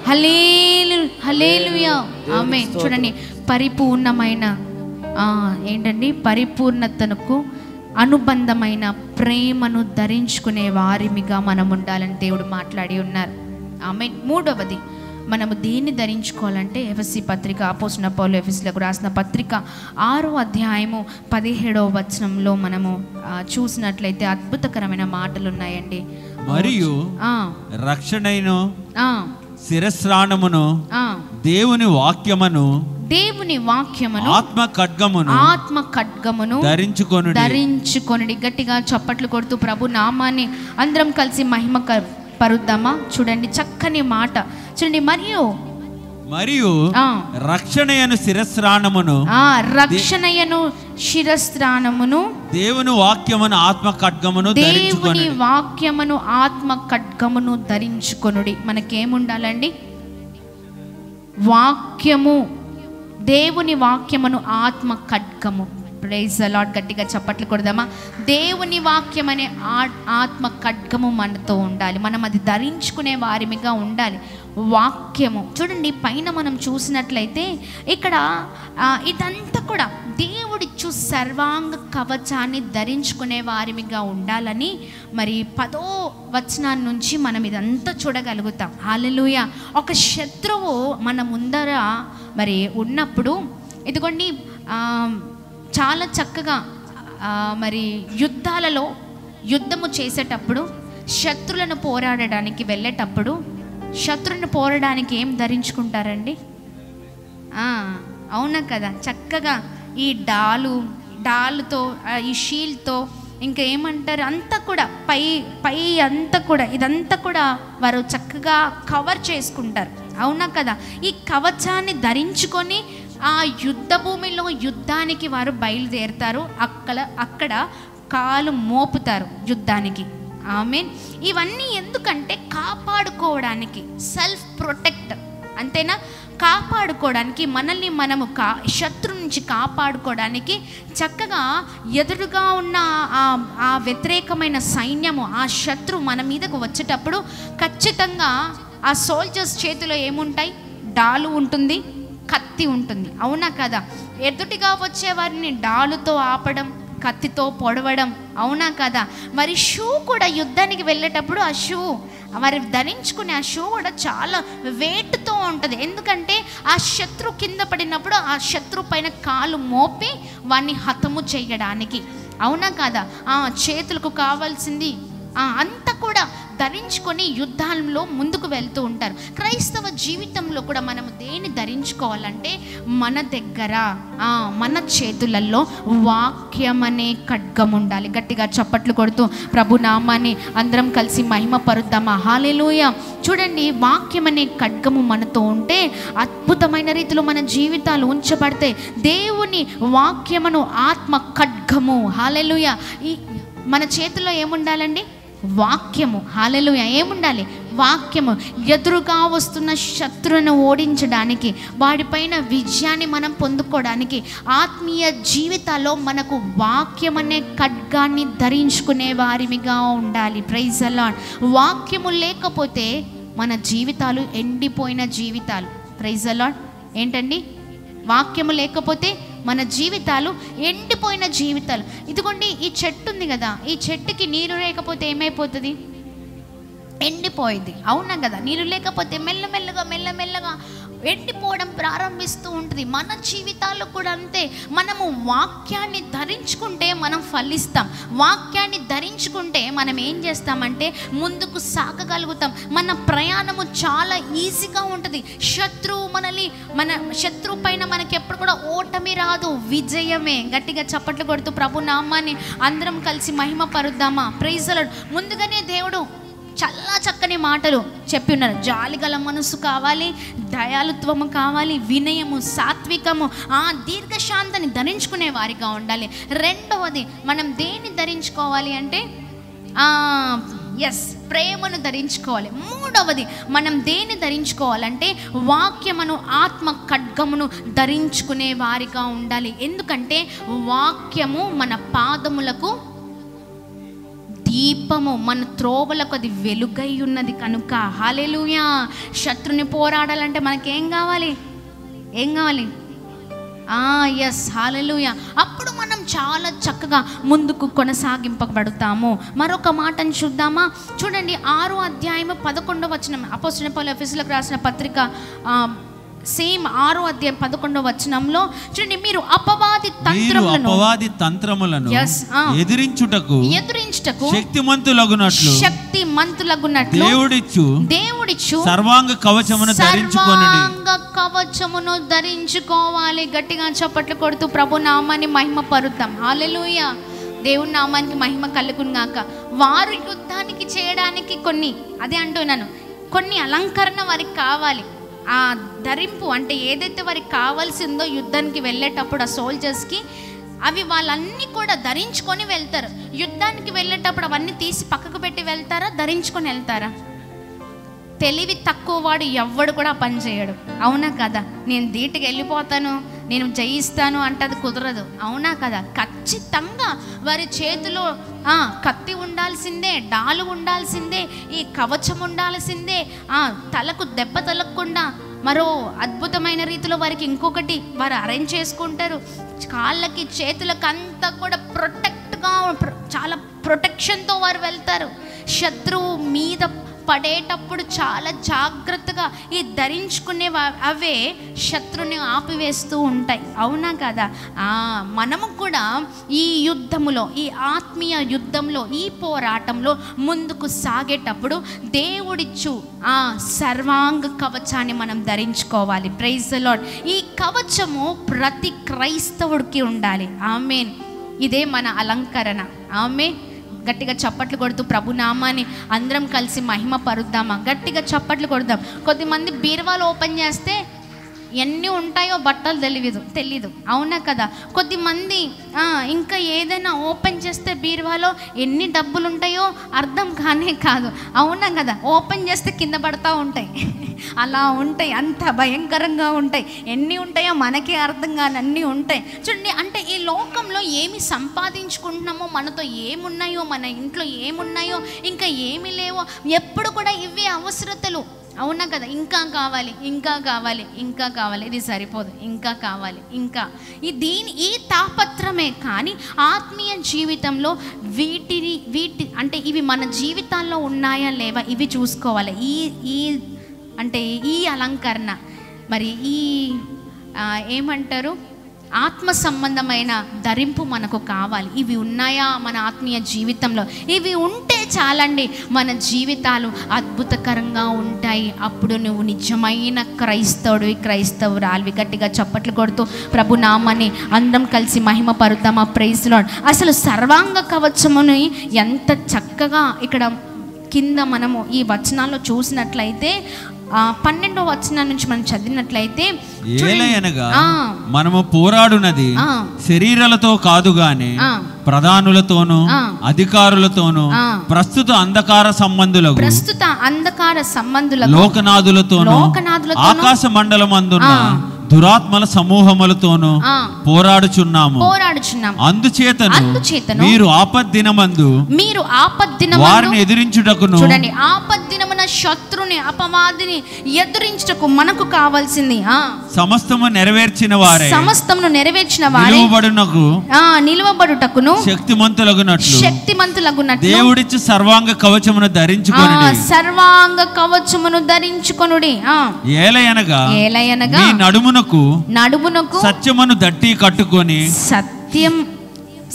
D: hallelujah.
A: Hallelujah. Amen. చూడండి, పరిపూర్ణమైన ఏంటండి, పరిపూర్ణతకు అనుబంధమైన ప్రేమను ధరించుకునే వారిమిగా మనం ఉండాలని దేవుడు మాట్లాడి ఉన్నారు. ఆమేన్. మూడవది, మనము దేన్ని ధరించుకోవాలంటే ఎఫెసీ పత్రిక, అపోస్తలుడైన పౌలు ఎఫెసీయులకు రాసిన పత్రిక 6వ అధ్యాయము 17వ వచనంలో మనము చూసినట్లయితే అద్భుతకరమైన మాటలు ఉన్నాయండి.
C: మరియు రక్షణను శిరస్త్రాణమును దేవుని వాక్యమును ఆత్మ ఖడ్గమును ధరించుకొనుడి. గట్టిగా చప్పట్లు కొడుతూ ప్రభు నామాన్ని అందరం కలిసి మహిమ పరుద్దామా? చూడండి, చక్కని మాట చూడండి. మరియు రక్షణయను శిరస్త్రాణమును దేవుని వాక్యమును ఆత్మ ఖడ్గమును ధరించుకొనుడి. మనకేముండాలండి? వాక్యము, దేవుని వాక్యమును ఆత్మ ఖడ్గము. Praise the lord. గట్టిగా చప్పట్లు కొడదామా? దేవుని వాక్యం అనే ఆత్మ ఖడ్గము మనతో ఉండాలి. మనం అది ధరించుకునే వారిమిగా ఉండాలి. వాక్యము చూడండి, పైన మనం చూసినట్లయితే ఇక్కడ ఇదంతా కూడా దేవుడిచ్చు సర్వాంగ కవచాన్ని ధరించుకునే వారిమిగా ఉండాలని మరి 10వ వచనం నుంచి మనం ఇదంతా చూడగలుగుతాం. హల్లెలూయా. ఒక శత్రువు మన ముందర మరి ఉన్నప్పుడు ఇదిగోండి, చాలా చక్కగా మరి యుద్ధము చేసేటప్పుడు, శత్రులను పోరాడడానికి వెళ్ళేటప్పుడు శత్రుని పోరాడడానికి ఏం ధరించుకుంటారండి? అవునా కదా? చక్కగా ఈ డాలుతో ఈ షీల్డ్తో ఇంకా ఏమంటారు అంతా కూడా పై అంతా కూడా ఇదంతా కూడా వారు చక్కగా కవర్ చేసుకుంటారు. అవునా కదా? ఈ కవచాన్ని ధరించుకొని ఆ యుద్ధ భూమిలో యుద్ధానికి వారు బయలుదేరుతారు. అక్కడ కాలు మోపుతారు యుద్ధానికి. ఆమేన్. ఇవన్నీ ఎందుకంటే కాపాడుకోవడానికి, సెల్ఫ్ ప్రొటెక్ట్, అంతేనా? కాపాడుకోవడానికి, మనల్ని మనము శత్రు నుంచి కాపాడుకోవడానికి చక్కగా ఎదురుగా ఉన్న ఆ వ్యతిరేకమైన సైన్యము, ఆ శత్రు మన మీదకు వచ్చేటప్పుడు ఖచ్చితంగా ఆ సోల్జర్స్ చేతిలో ఏముంటాయి? డాలు ఉంటుంది, కత్తి ఉంటుంది. అవునా కదా? ఎదుటిగా వచ్చే వారిని డాలుతో ఆపడం, కత్తితో పొడవడం. అవునా కదా? మరి షూ కూడా యుద్ధానికి వెళ్ళేటప్పుడు ఆ షూ వారు ధరించుకునే ఆ షూ కూడా చాలా వెయిట్తో ఉంటుంది. ఎందుకంటే ఆ శత్రు కింద పడినప్పుడు ఆ శత్రు పైన కాలు మోపి వాడిని హతము చేయడానికి. అవునా కదా? చేతులకు కావాల్సింది అంతా కూడా ధరించుకొని యుద్ధాల్లో ముందుకు వెళ్తూ ఉంటారు. క్రైస్తవ జీవితంలో కూడా మనము దేన్ని ధరించుకోవాలంటే మన దగ్గర మన చేతులలో వాక్యం అనే ఖడ్గం ఉండాలి. గట్టిగా చప్పట్లు కొడుతూ ప్రభు నామాన్ని అందరం కలిసి మహిమ పరుద్దామా? హల్లెలూయా. చూడండి, వాక్యం అనే ఖడ్గము మనతో ఉంటే అద్భుతమైన రీతిలో మన జీవితాలు ఉంచబడతాయి. దేవుని వాక్యమును ఆత్మ ఖడ్గము. హల్లెలూయా. మన చేతిలో ఏముండాలండి? వాక్యము. హల్లెలూయా. ఏముండాలి? వాక్యము. ఎదురుగా వస్తున్న శత్రువును ఓడించడానికి, వాడిపైన విజయాన్ని మనం పొందుకోవడానికి ఆత్మీయ జీవితాల్లో మనకు వాక్యం అనే ఖడ్గాన్ని ధరించుకునే వారిమిగా ఉండాలి. Praise the lord. వాక్యము లేకపోతే మన జీవితాలు ఎండిపోయిన జీవితాలు. Praise the lord. ఏంటండి? వాక్యము లేకపోతే మన జీవితాలు ఎండిపోయిన జీవితాలు. ఇదిగోండి, ఈ చెట్టు ఉంది కదా, ఈ చెట్టుకి నీరు లేకపోతే ఏమైపోతుంది? ఎండిపోయింది. అవునా కదా? నీరు లేకపోతే మెల్లమెల్లగా ఎండిపోవడం ప్రారంభిస్తూ ఉంటుంది. మన జీవితాల్లో కూడా అంతే. మనము వాక్యాన్ని ధరించుకుంటే మనం ఫలిస్తాం. వాక్యాన్ని ధరించుకుంటే మనం ఏం చేస్తామంటే ముందుకు సాగగలుగుతాం. మన ప్రయాణము చాలా ఈజీగా ఉంటుంది. మన శత్రువు పైన మనకి ఎప్పుడు కూడా ఓటమి రాదు, విజయమే. గట్టిగా చప్పట్లు కొడుతూ ప్రభు నామాన్ని అందరం కలిసి మహిమ పరుద్దామా? Praise the Lord. ముందుగానే దేవుడు చాలా చక్కని మాటలు చెప్పి ఉన్నారు. జాలిగల మనసు కావాలి, దయాలుత్వము కావాలి, వినయము, సాత్వికము, దీర్ఘశాంతాన్ని ధరించుకునే వారిగా ఉండాలి. రెండవది మనం దేన్ని ధరించుకోవాలి అంటే ప్రేమను ధరించుకోవాలి. మూడవది మనం దేన్ని ధరించుకోవాలంటే వాక్యమును ఆత్మ ఖడ్గమును ధరించుకునే వారిగా ఉండాలి. ఎందుకంటే వాక్యము మన పాదములకు దీపము, మన త్రోవలకు అది వెలుగై ఉన్నది కనుక. హల్లెలూయా. శత్రుని పోరాడాలంటే మనకేం కావాలి? ఏం కావాలి? ఎస్, హల్లెలూయా. అప్పుడు మనం చాలా చక్కగా ముందుకు కొనసాగింపబడతాము. మరొక మాటను చూద్దామా? చూడండి, 6వ అధ్యాయము 11వ వచనం. అపోస్తలుడైన పౌలు ఎఫెసీయులకు రాసిన పత్రిక సేమ్ 6వ అధ్యాయం 11వ వచనంలో చూడండి, మీరు అపవాది తంత్రములను
D: ఎదిరించుటకు శక్తిమంతులగునట్లు
C: దేవుడిచ్చు
D: సర్వాంగ
C: కవచమును ధరించుకోవాలి. గట్టిగా చప్పట్లు కొడుతూ ప్రభు నామాన్ని మహిమ పరుద్దాం. హల్లెలూయా. దేవుని నామానికి మహిమ కలుగును గాక. వారు యుద్ధానికి చేయడానికి అదే అంటున్నాను, కొన్ని అలంకరణ వారికి కావాలి. ఆ ధరింపు అంటే ఏదైతే వారికి కావాల్సిందో యుద్ధానికి వెళ్ళేటప్పుడు ఆ సోల్జర్స్కి, అవి వాళ్ళన్నీ కూడా ధరించుకొని వెళ్తారు. యుద్ధానికి వెళ్ళేటప్పుడు అవన్నీ తీసి పక్కకు పెట్టి వెళ్తారా, ధరించుకొని వెళ్తారా? తెలివి తక్కువ వాడు ఎవ్వడు కూడా పని చేయడు. అవునా కదా? నేను ధీటుగా వెళ్ళిపోతాను, నేను జయిస్తాను అంటే అది కుదరదు. అవునా కదా? ఖచ్చితంగా వారి చేతిలో కత్తి ఉండాల్సిందే, డాలు ఉండాల్సిందే, ఈ కవచం ఉండాల్సిందే. తలకు దెబ్బ తలగకుండా మరో అద్భుతమైన రీతిలో వారికి ఇంకొకటి వారు అరేంజ్ చేసుకుంటారు. కాళ్ళకి చేతులకు అంతా కూడా ప్రొటెక్ట్గా, చాలా ప్రొటెక్షన్తో వారు వెళ్తారు. శత్రువు మీద పడేటప్పుడు చాలా జాగ్రత్తగా ఈ ధరించుకునే అవే శత్రుని ఆపివేస్తూ ఉంటాయి. అవునా కదా? మనము కూడా ఈ యుద్ధములో, ఈ ఆత్మీయ యుద్ధంలో, ఈ పోరాటంలో ముందుకు సాగేటప్పుడు దేవుడిచ్చు సర్వాంగ కవచాన్ని మనం ధరించుకోవాలి. Praise the lord. ఈ కవచము ప్రతి క్రైస్తవుడికి ఉండాలి. ఆమేన్. ఇదే మన అలంకరణ. ఆమేన్. గట్టిగా చప్పట్లు కొడుతూ ప్రభు నామాన్ని అందరం కలిసి మహిమ పరుద్దామా? గట్టిగా చప్పట్లు కొడదాం. కొద్దిమంది బీరువాలు ఓపెన్ చేస్తే ఎన్ని ఉంటాయో బట్టలు తెలీదు. అవునా కదా? కొద్దిమంది ఇంకా ఏదైనా ఓపెన్ చేస్తే బీరువాలో ఎన్ని డబ్బులు ఉంటాయో అర్థం కాదు. అవునా కదా? ఓపెన్ చేస్తే కింద పడతా ఉంటాయి. అలా ఉంటాయి, అంత భయంకరంగా ఉంటాయి. ఎన్ని ఉంటాయో మనకే అర్థం కాని అన్నీ ఉంటాయి. చూడండి, అంటే ఈ లోకంలో ఏమి సంపాదించుకుంటున్నామో, మనతో ఏమున్నాయో, మన ఇంట్లో ఏమున్నాయో, ఇంకా ఏమి లేవో, ఎప్పుడు కూడా ఇవే అవసరతలు. అవునా కదా? ఇంకా కావాలి, ఇంకా కావాలి, ఇంకా కావాలి, ఇది సరిపోదు, ఇంకా కావాలి, ఇంకా ఈ తాపత్రమే. కానీ ఆత్మీయ జీవితంలో వీటి అంటే ఇవి మన జీవితాల్లో ఉన్నాయా లేవా ఇవి చూసుకోవాలి. అంటే ఈ అలంకరణ, మరి ఏమంటారు, ఆత్మ సంబంధమైన ధరింపు మనకు కావాలి. ఇవి ఉన్నాయా మన ఆత్మీయ జీవితంలో? ఇవి ఉంటే చాలండి, మన జీవితాలు అద్భుతకరంగా ఉంటాయి. అప్పుడు నువ్వు నిజమైన క్రైస్తవురాలివి. గట్టిగా చప్పట్లు కొడుతూ ప్రభు నామాన్ని అందరం కలిసి మహిమ పరుద్దామా? Praise lord. అసలు సర్వాంగ కవచముని ఎంత చక్కగా ఇక్కడ కింద మనము ఈ వచనాల్లో చూసినట్లయితే 12వ వచనం నుంచి మనం చదివినట్లయితే,
D: ఏలయనగా మనము పోరాడునది శరీరాలతో కాదు గాని ప్రధానులతోనూ అధికారులతోనూ ప్రస్తుత అంధకార సంబంధులకు లోకనాథులతోనూ ఆకాశ మండలమందున్న దురాత్మల సమూహములతోనూ పోరాడుచున్నాము. అందుచేతను మీరు ఆపద్దినమందు వారిని ఎదిరించుటకును,
C: చూడండి, ఆపద్దినమున శత్రుని, అపవాదిని ఎదిరించుటకు మనకు కావాల్సింది
D: సమస్తము నెరవేర్చిన వారే
C: నిలువబడుటకును
D: శక్తిమంతులగునట్లు దేవుడిచ్చు సర్వాంగ కవచమును ధరించుకొనుడి. ఏలయనగా మీ నడుమునకు సత్యమును దట్టి కట్టుకొని,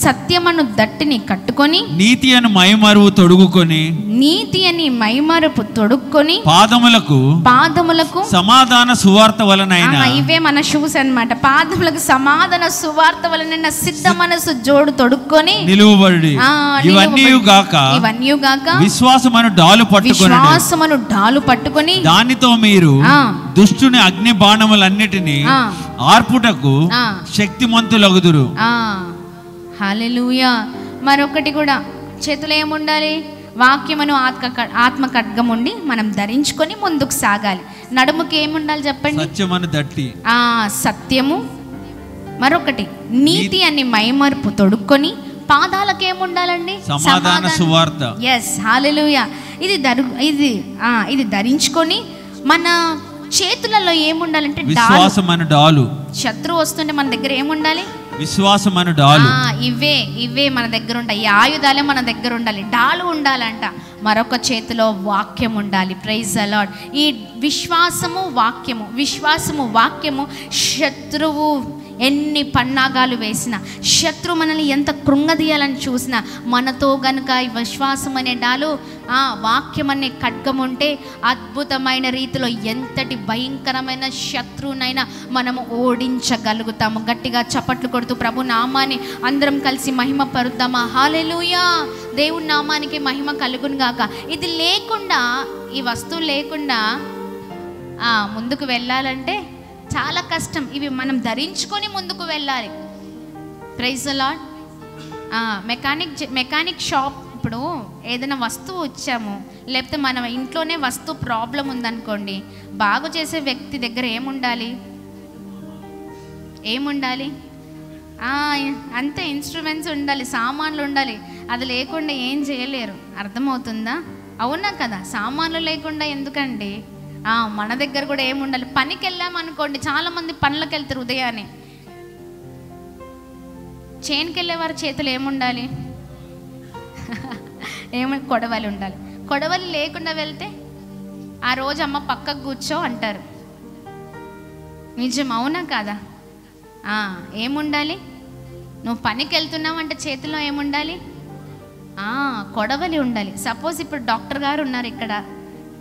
C: సత్యమను దట్టిని కట్టుకొని,
D: నీతి అని మైమరుపు తొడుక్కొని, పాదములకు సమాధాన సువార్త వలనైన,
C: ఇవే మన షూస్ అన్నమాట, పాదములకు సమాధాన సువార్త వలనైన సిద్ధ మనసు జోడు తొడుక్కొని
D: నిలువబడి, ఇవన్నీ గాక విశ్వాసమును డాలు పట్టుకొని దానితో మీరు దుష్టుని అగ్ని బాణములన్నిటినీ ఆర్పుటకు శక్తిమంతులగుదురు.
C: హల్లెలూయా. మరొకటి కూడా, చేతులు ఏముండాలి? వాక్యమును ఆత్మ ఖడ్గం ఉండి మనం ధరించుకొని ముందుకు సాగాలి. నడుముకి ఏముండాలి చెప్పండి?
D: సత్యమును దట్టి,
C: సత్యము. మరొకటి నీతి అని మైమరుపు తొడుక్కొని, పాదాలకు ఏముండాలండి?
D: సమాధాన సువార్త.
C: ఎస్, హల్లెలూయా. ఇది ధరించుకొని మన చేతులలో ఏముండాలంటే
D: విశ్వాసమను డాలు.
C: శత్రువు వస్తుంటే మన దగ్గర ఏముండాలి?
D: విశ్వాసమను డాలు.
C: ఇవే మన దగ్గర ఉంటాయి. ఈ ఆయుధాలే మన దగ్గర ఉండాలి. డాలు ఉండాలంట. మరొక చేతిలో వాక్యం ఉండాలి. Praise the lord. ఈ విశ్వాసము వాక్యము శత్రువు ఎన్ని పన్నాగాలు వేసినా, శత్రు మనల్ని ఎంత కృంగదీయాలని చూసినా, మనతో గనుక ఈ విశ్వాసం అనే డాలు, వాక్యం అనే ఖడ్గం ఉంటే అద్భుతమైన రీతిలో ఎంతటి భయంకరమైన శత్రువునైనా మనము ఓడించగలుగుతాము. గట్టిగా చప్పట్లు కొడుతూ ప్రభు నామాన్ని అందరం కలిసి మహిమ పరుద్దామా? హల్లెలూయా. దేవుని నామానికి మహిమ కలుగును గాక. ఇది లేకుండా, ఈ వస్తువు లేకుండా ముందుకు వెళ్ళాలంటే చాలా కష్టం. ఇవి మనం ధరించుకొని ముందుకు వెళ్ళాలి. Praise the lord. Mechanic shop, ఇప్పుడు ఏదైనా వస్తువు వచ్చాము, లేకపోతే మన ఇంట్లోనే వస్తువు ప్రాబ్లం ఉందనుకోండి, బాగు చేసే వ్యక్తి దగ్గర ఏముండాలి? అంతే, ఇన్స్ట్రుమెంట్స్ ఉండాలి, సామాన్లు ఉండాలి. అది లేకుండా ఏం చేయలేరు. అర్థమవుతుందా? అవునా కదా? సామాన్లు లేకుండా ఎందుకండి? మన దగ్గర కూడా ఏముండాలి? పనికి వెళ్ళామనుకోండి, చాలామంది పనులకు వెళ్తారు ఉదయాన్నే. చేనుకి వెళ్ళేవారి చేతులు ఏముండాలి? కొడవలి ఉండాలి. కొడవలి లేకుండా వెళ్తే ఆ రోజు అమ్మ పక్కకు కూర్చో అంటారు. నిజం, అవునా కాదా? ఏముండాలి? నువ్వు పనికి వెళ్తున్నావు అంటే చేతిలో ఏముండాలి? కొడవలి ఉండాలి. సపోజ్ ఇప్పుడు డాక్టర్ గారు ఉన్నారు ఇక్కడ,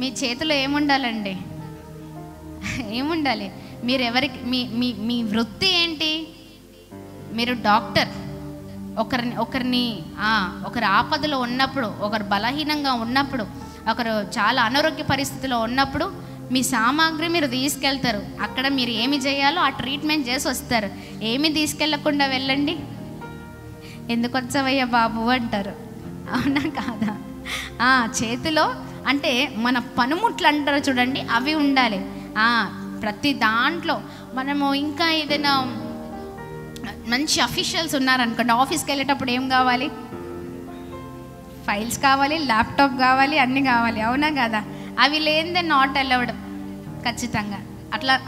C: మీ చేతిలో ఏముండాలండి? ఏముండాలి? మీరు ఎవరికి మీ వృత్తి ఏంటి? మీరు డాక్టర్. ఒకరి ఆపదలో ఉన్నప్పుడు, ఒకరు బలహీనంగా ఉన్నప్పుడు, ఒకరు చాలా అనారోగ్య పరిస్థితిలో ఉన్నప్పుడు మీ సామాగ్రి మీరు తీసుకెళ్తారు. అక్కడ మీరు ఏమి చేయాలో ఆ ట్రీట్మెంట్ చేసి వస్తారు. ఏమి తీసుకెళ్లకుండా వెళ్ళండి. ఎందుకు వచ్చావయ్యా బాబు అంటారు. అవునా కాదా? చేతిలో అంటే మన పనిముట్లు అంటారు చూడండి, అవి ఉండాలి. ప్రతి దాంట్లో మనము ఇంకా ఏదైనా మంచి అఫీషియల్స్ ఉన్నారనుకోండి, ఆఫీస్కి వెళ్ళేటప్పుడు ఏం కావాలి? ఫైల్స్ కావాలి, ల్యాప్టాప్ కావాలి, అన్నీ కావాలి. అవునా కదా? అవి లేనిదే నాట్ అలౌడ్ ఖచ్చితంగా.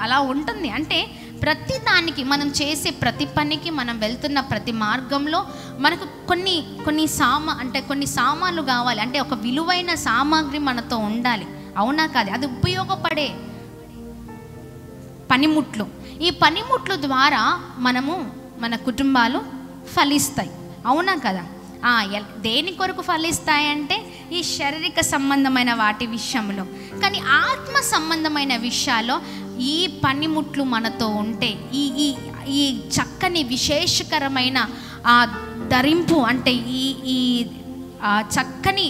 C: అలా ఉంటుంది. అంటే ప్రతి దానికి, మనం చేసే ప్రతి పనికి, మనం వెళ్తున్న ప్రతి మార్గంలో మనకు కొన్ని సామాన్లు కావాలి. అంటే ఒక విలువైన సామాగ్రి మనతో ఉండాలి. అవునా కాదు? అది ఉపయోగపడే పనిముట్లు. ఈ పనిముట్లు ద్వారా మన కుటుంబాలు ఫలిస్తాయి. అవునా కదా? దేని కొరకు ఫలిస్తాయంటే ఈ శారీరక సంబంధమైన వాటి విషయంలో. కానీ ఆత్మ సంబంధమైన విషయాల్లో ఈ పనిముట్లు మనతో ఉంటే, ఈ చక్కని విశేషకరమైన ధరింపు, అంటే ఈ చక్కని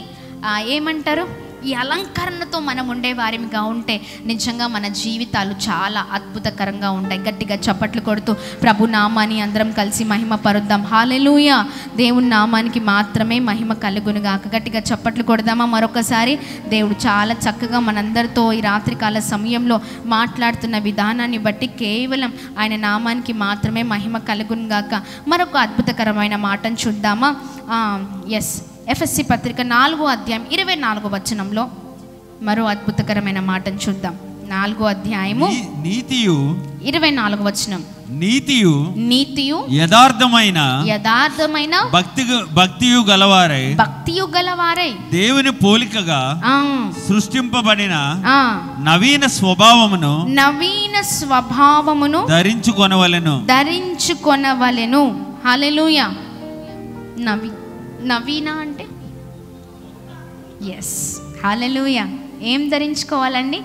C: ఏమంటారు, ఈ అలంకరణతో మనం ఉండే వారిగా ఉంటే నిజంగా మన జీవితాలు చాలా అద్భుతకరంగా ఉంటాయి. గట్టిగా చప్పట్లు కొడుతూ ప్రభు నామాన్ని అందరం కలిసి మహిమ పరుద్దాం. హల్లెలూయా. దేవుని నామానికి మాత్రమే మహిమ కలుగునుగాక. గట్టిగా చప్పట్లు కొడదామా మరొకసారి? దేవుడు చాలా చక్కగా మనందరితో ఈ రాత్రికాల సమయంలో మాట్లాడుతున్న విధానాన్ని బట్టి కేవలం ఆయన నామానికి మాత్రమే మహిమ కలుగునుగాక. మరొక అద్భుతకరమైన మాటను చూద్దామా? ఎఫెసీ పత్రిక 4వ అధ్యాయం 24వ వచనంలో మరో అద్భుతకరమైన మాటను చూద్దాం. 4వ అధ్యాయము 24వ వచనం. నీతియు యథార్థమైన భక్తియు గలవారై
D: దేవుని పోలికగా సృష్టింపబడిన నవీన స్వభావమును ధరించుకొనవలెను.
C: హల్లెలూయా. నవీన అంటే ఎస్, హల్లెలూయా. ఏం ధరించుకోవాలండి?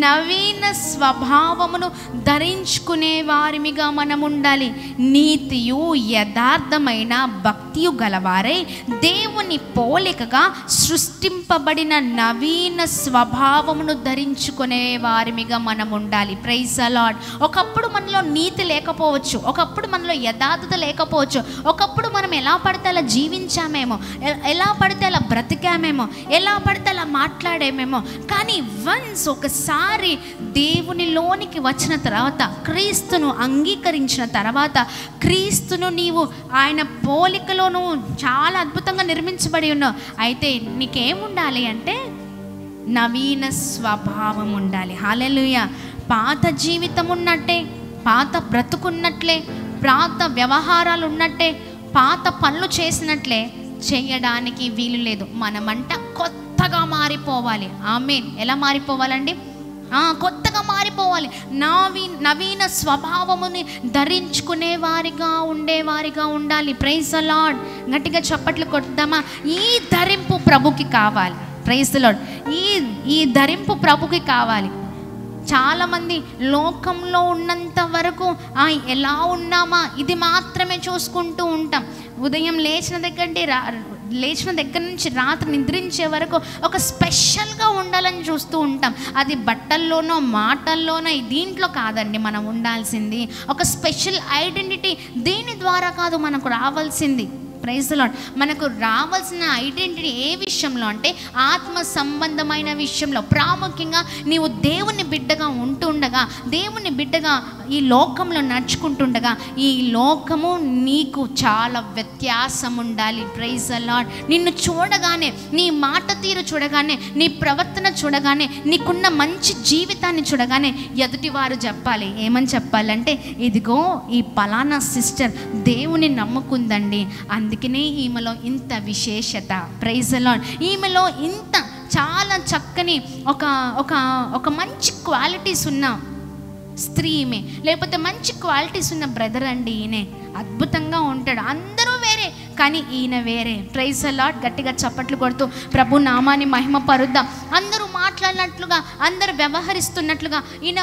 C: నవీన స్వభావమును ధరించుకునే వారిమిగా మనం ఉండాలి. నీతియు యథార్థమైన భక్తియు గలవారై దేవుని పోలికగా సృష్టింపబడిన నవీన స్వభావమును ధరించుకునే వారిమిగా మనం ఉండాలి. Praise the lord. ఒకప్పుడు మనలో నీతి లేకపోవచ్చు, ఒకప్పుడు మనలో యథార్థత లేకపోవచ్చు, ఒకప్పుడు మనం ఎలా పడితే అలా జీవించామేమో, ఎలా పడితే అలా బ్రతికామేమో, ఎలా పడితే అలా మాట్లాడేమేమో. కానీ వన్స్ ఒక్కసారి దేవునిలోనికి వచ్చిన తర్వాత, క్రీస్తును అంగీకరించిన తర్వాత, క్రీస్తును నీవు ఆయన పోలికలోను చాలా అద్భుతంగా నిర్మించబడి ఉన్నావు. అయితే నీకేముండాలి అంటే నవీన స్వభావం ఉండాలి. హల్లెలూయా. పాత జీవితం ఉన్నట్టే, పాత బ్రతుకున్నట్లే, పాత వ్యవహారాలు ఉన్నట్టే, పాత పనులు చేసినట్లే చేయడానికి వీలు లేదు. మనమంట కొత్తగా మారిపోవాలి. ఆమేన్. ఎలా మారిపోవాలండి? కొత్తగా మారిపోవాలి. నవీన స్వభావముని ధరించుకునే వారిగా ఉండేవారిగా ఉండాలి. Praise the lord. గట్టిగా చప్పట్లు కొడదామా? ఈ ధరింపు ప్రభుకి కావాలి. Praise the lord. ఈ ధరింపు ప్రభుకి కావాలి. చాలామంది లోకంలో ఉన్నంత వరకు ఎలా ఉన్నామా ఇది మాత్రమే చూసుకుంటూ ఉంటాం. ఉదయం లేచిన దగ్గర నుంచి రాత్రి నిద్రించే వరకు ఒక స్పెషల్గా ఉండాలని చూస్తూ ఉంటాం. అది బట్టల్లోనో మాటల్లోనో దీంట్లో కాదండి మనం ఉండాల్సింది. ఒక స్పెషల్ ఐడెంటిటీ దీని ద్వారా కాదు మనకు రావాల్సింది. Praise the lord. మనకు రావాల్సిన ఐడెంటిటీ ఏ విషయంలో అంటే ఆత్మ సంబంధమైన విషయంలో. ప్రాముఖ్యంగా నీవు దేవుని బిడ్డగా ఉంటుండగా, దేవుని బిడ్డగా ఈ లోకంలో నడుచుకుంటుండగా, ఈ లోకము నీకు చాలా వ్యత్యాసం ఉండాలి. Praise the lord. నిన్ను చూడగానే, నీ మాట తీరు చూడగానే, నీ ప్రవర్తన చూడగానే, నీకున్న మంచి జీవితాన్ని చూడగానే ఎదుటివారు చెప్పాలి. ఏమని చెప్పాలంటే, ఇదిగో ఈ పలానా సిస్టర్ దేవుని నమ్ముకుందండి, అందుకనే ఈమెలో ఇంత విశేషత. Praise the lord. ఈమెలో ఇంత చాలా చక్కని ఒక మంచి క్వాలిటీస్ ఉన్న స్త్రీ ఈమె, లేకపోతే మంచి క్వాలిటీస్ ఉన్న బ్రదర్ అండి ఈయనే, అద్భుతంగా ఉంటాడు. అందరూ వేరే కానీ ఈయన వేరే. Praise the lord. గట్టిగా చప్పట్లు కొడుతూ ప్రభు నామాన్ని మహిమ పరుద్దాం. అందరూ మాట్లాడినట్లుగా, అందరూ వ్యవహరిస్తున్నట్లుగా ఈయన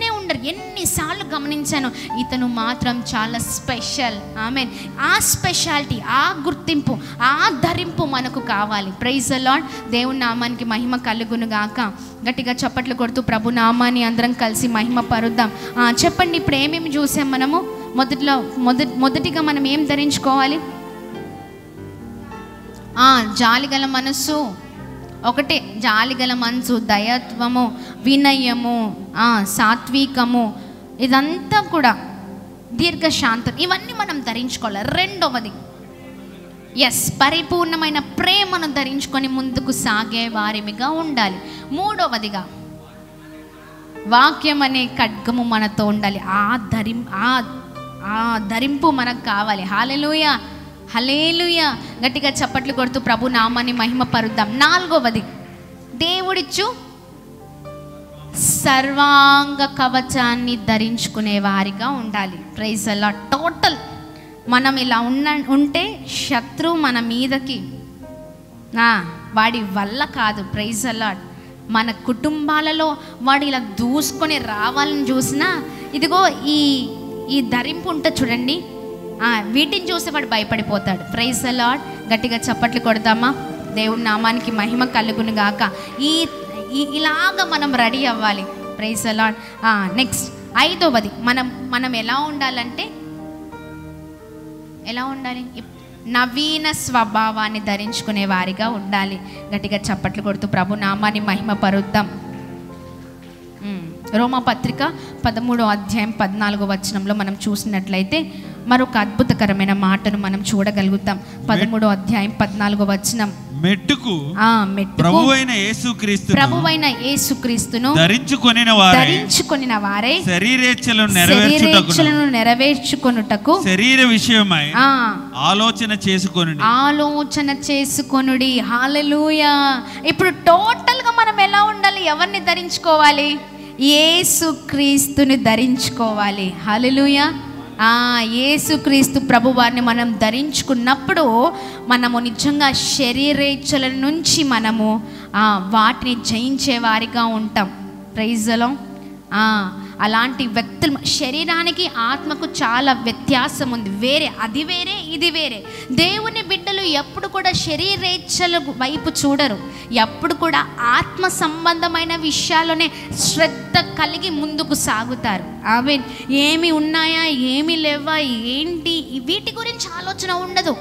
C: ఉండరు. ఎన్నిసార్లు గమనించాను, ఇతను మాత్రం చాలా స్పెషల్. ఆమేన్. ఆ స్పెషాలిటీ, ఆ గుర్తింపు, ఆ ధరింపు మనకు కావాలి. Praise the lord. దేవుని నామానికి మహిమ కలుగును గాక. గట్టిగా చప్పట్లు కొడుతూ ప్రభు నామాన్ని అందరం కలిసి మహిమ పరుద్దాం. చెప్పండి, ఇప్పుడు ఏమేమి చూసాం మనము? మొదటిగా మనం ఏం ధరించుకోవాలి? జాలిగల మనస్సు. ఒకటే, జాలిగల మనసు, దయత్వము, వినయము, సాత్వికము, ఇదంతా కూడా దీర్ఘశాంతం, ఇవన్నీ మనం ధరించుకోవాలి. రెండవది పరిపూర్ణమైన ప్రేమను ధరించుకొని ముందుకు సాగే వారిమిగా ఉండాలి. మూడవదిగా వాక్యం అనే ఖడ్గము మనతో ఉండాలి. ఆ ధరింపు మనకు కావాలి. హల్లెలూయా, హల్లెలూయా. గట్టిగా చప్పట్లు కొడుతూ ప్రభు నామాన్ని మహిమ పరుద్దాం. నాలుగవది, దేవుడిచ్చు సర్వాంగ కవచాన్ని ధరించుకునే వారిగా ఉండాలి. Praise the lord. టోటల్ మనం ఇలా ఉంటే శత్రువు మన మీదకి వాడి వల్ల కాదు. Praise the lord. మన కుటుంబాలలో వాడు ఇలా దూసుకొని రావాలని చూసినా, ఇదిగో ఈ ధరింపు ఉంటుంది చూడండి, వీటిని చూసి వాడు భయపడిపోతాడు. Praise the lord. గట్టిగా చప్పట్లు కొడదామా? దేవుని నామానికి మహిమ కలుగును గాక. ఇలాగ మనం రెడీ అవ్వాలి. Praise the lord. నెక్స్ట్ ఐదవది, మనం ఎలా ఉండాలంటే, ఎలా ఉండాలి? నవీన స్వభావాన్ని ధరించుకునే వారిగా ఉండాలి. గట్టిగా చప్పట్లు కొడుతూ ప్రభు నామాన్ని మహిమ పరుద్దాం. రోమపత్రిక 13వ అధ్యాయం 14వ వచనంలో మనం చూసినట్లయితే మరొక అద్భుతకరమైన మాటను మనం చూడగలుగుతాం. 13వ అధ్యాయం 14వ వచనం,
D: మెట్టుకు ప్రభువైన యేసుక్రీస్తును ధరించుకొనిన వారే శరీరేచ్ఛలను నెరవేర్చుకొనుటకు శరీర విషయమై ఆలోచన చేసుకొనుడి. హల్లెలూయా. ఇప్పుడు టోటల్ గా మనం ఎలా ఉండాలి? ఎవరిని ధరించుకోవాలి? యేసుక్రీస్తుని ధరించుకోవాలి. హల్లెలూయా. యేసుక్రీస్తు ప్రభువారిని మనం ధరించుకున్నప్పుడు మనము నిజంగా శరీరేచ్ఛల నుంచి మనము వాటిని జయించే వారిగా ఉంటాం. Praise the lord. అలాంటి వ్యక్తులు, శరీరానికి ఆత్మకు చాలా వ్యత్యాసం ఉంది. అది వేరే, ఇది వేరే. దేవుని బిడ్డలు ఎప్పుడు కూడా శరీరేచ్ఛల వైపు చూడరు. ఎప్పుడు కూడా ఆత్మ సంబంధమైన విషయాల్లోనే శ్రద్ధ కలిగి ముందుకు సాగుతారు. ఆమేన్. ఏమి ఉన్నాయా, ఏమి లేవా, ఏంటి, వీటి గురించి ఆలోచన ఉండదు.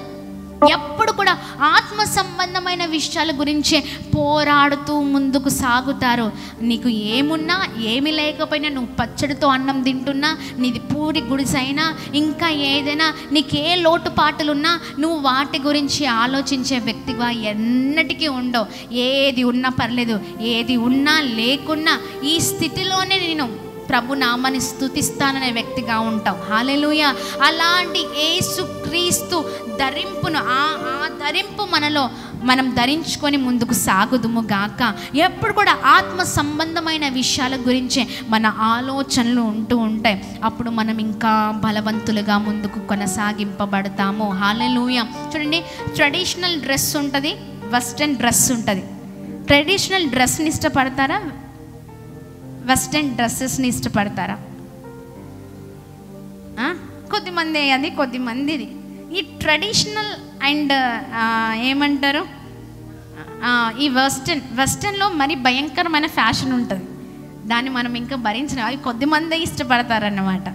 D: ఎప్పుడు కూడా ఆత్మ
C: ఆత్మ సంబంధమైన విషయాల గురించే పోరాడుతూ ముందుకు సాగుతారు. నీకు ఏమున్నా ఏమి లేకపోయినా, నువ్వు పచ్చడితో అన్నం తింటున్నా, నీది పూరి గుడిసైనా, ఇంకా ఏదైనా నీకే లోటుపాటులున్నా, నువ్వు వాటి గురించి ఆలోచించే వ్యక్తిగా ఎన్నటికీ ఉండవు. ఏది ఉన్నా పర్లేదు, ఏది ఉన్నా లేకున్నా ఈ స్థితిలోనే నేను ప్రభు నామాన్ని స్తుతిస్తాననే వ్యక్తిగా ఉంటావు. హల్లెలూయా. అలాంటి యేసుక్రీస్తు ధరింపును ఆ ధరింపు మనలో మనం ధరించుకొని ముందుకు సాగుదుము గాక. ఎప్పుడు కూడా ఆత్మ సంబంధమైన విషయాల గురించే మన ఆలోచనలు ఉంటూ ఉంటాయి. అప్పుడు మనం ఇంకా బలవంతులుగా ముందుకు కొనసాగింపబడతాము. హల్లెలూయా. చూడండి, ట్రెడిషనల్ డ్రెస్ ఉంటుంది, వెస్టర్న్ డ్రెస్ ఉంటుంది. ట్రెడిషనల్ డ్రెస్ని ఇష్టపడతారా, వెస్టర్న్ డ్రెస్సెస్ని ఇష్టపడతారా? కొద్దిమంది అది, కొద్దిమంది ఇది. ఈ ట్రెడిషనల్ అండ్ ఏమంటారు, ఈ వెస్టర్న్లో మరి భయంకరమైన ఫ్యాషన్ ఉంటుంది. దాన్ని మనం ఇంకా భరించలేం. అవి కొద్దిమంది ఇష్టపడతారన్నమాట.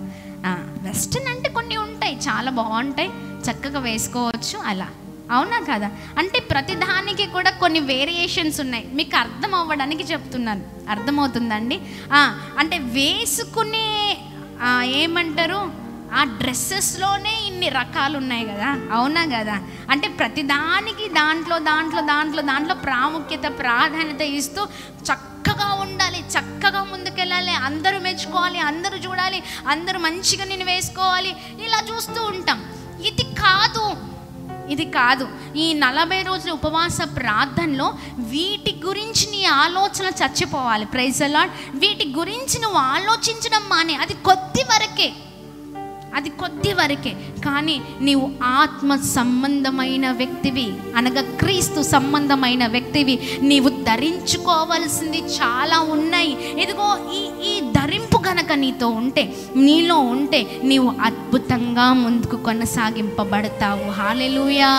C: వెస్టర్న్ అంటే కొన్ని ఉంటాయి, చాలా బాగుంటాయి, చక్కగా వేసుకోవచ్చు అలా. అవునా కదా? అంటే ప్రతిదానికి కూడా కొన్ని వేరియేషన్స్ ఉన్నాయి. మీకు అర్థం అవ్వడానికి చెప్తున్నాను. అర్థమవుతుందండి? అంటే వేసుకునే ఏమంటారు, ఆ డ్రెస్సెస్లోనే ఇన్ని రకాలు ఉన్నాయి కదా. అవునా కదా? అంటే ప్రతిదానికి దాంట్లో ప్రాముఖ్యత, ప్రాధాన్యత ఇస్తూ చక్కగా ఉండాలి, చక్కగా ముందుకెళ్ళాలి, అందరూ మెచ్చుకోవాలి, అందరూ చూడాలి, అందరూ మంచిగా నేను వేసుకోవాలి, ఇలా చూస్తూ ఉంటాం. ఇది కాదు. ఈ 40 రోజుల ఉపవాస ప్రార్థనలో వీటి గురించి నీ ఆలోచన చచ్చిపోవాలి. Praise the Lord. వీటి గురించి నువ్వు ఆలోచించడం మానే. అది కొద్ది వరకే. కానీ నీవు ఆత్మ సంబంధమైన వ్యక్తివి, అనగా క్రీస్తు సంబంధమైన వ్యక్తివి. నీవు ధరించుకోవాల్సింది చాలా ఉన్నాయి. ఇదిగో ఈ ధరింపు గనక నీలో ఉంటే నీవు అద్భుతంగా ముందుకు కొనసాగింపబడతావు. హల్లెలూయా,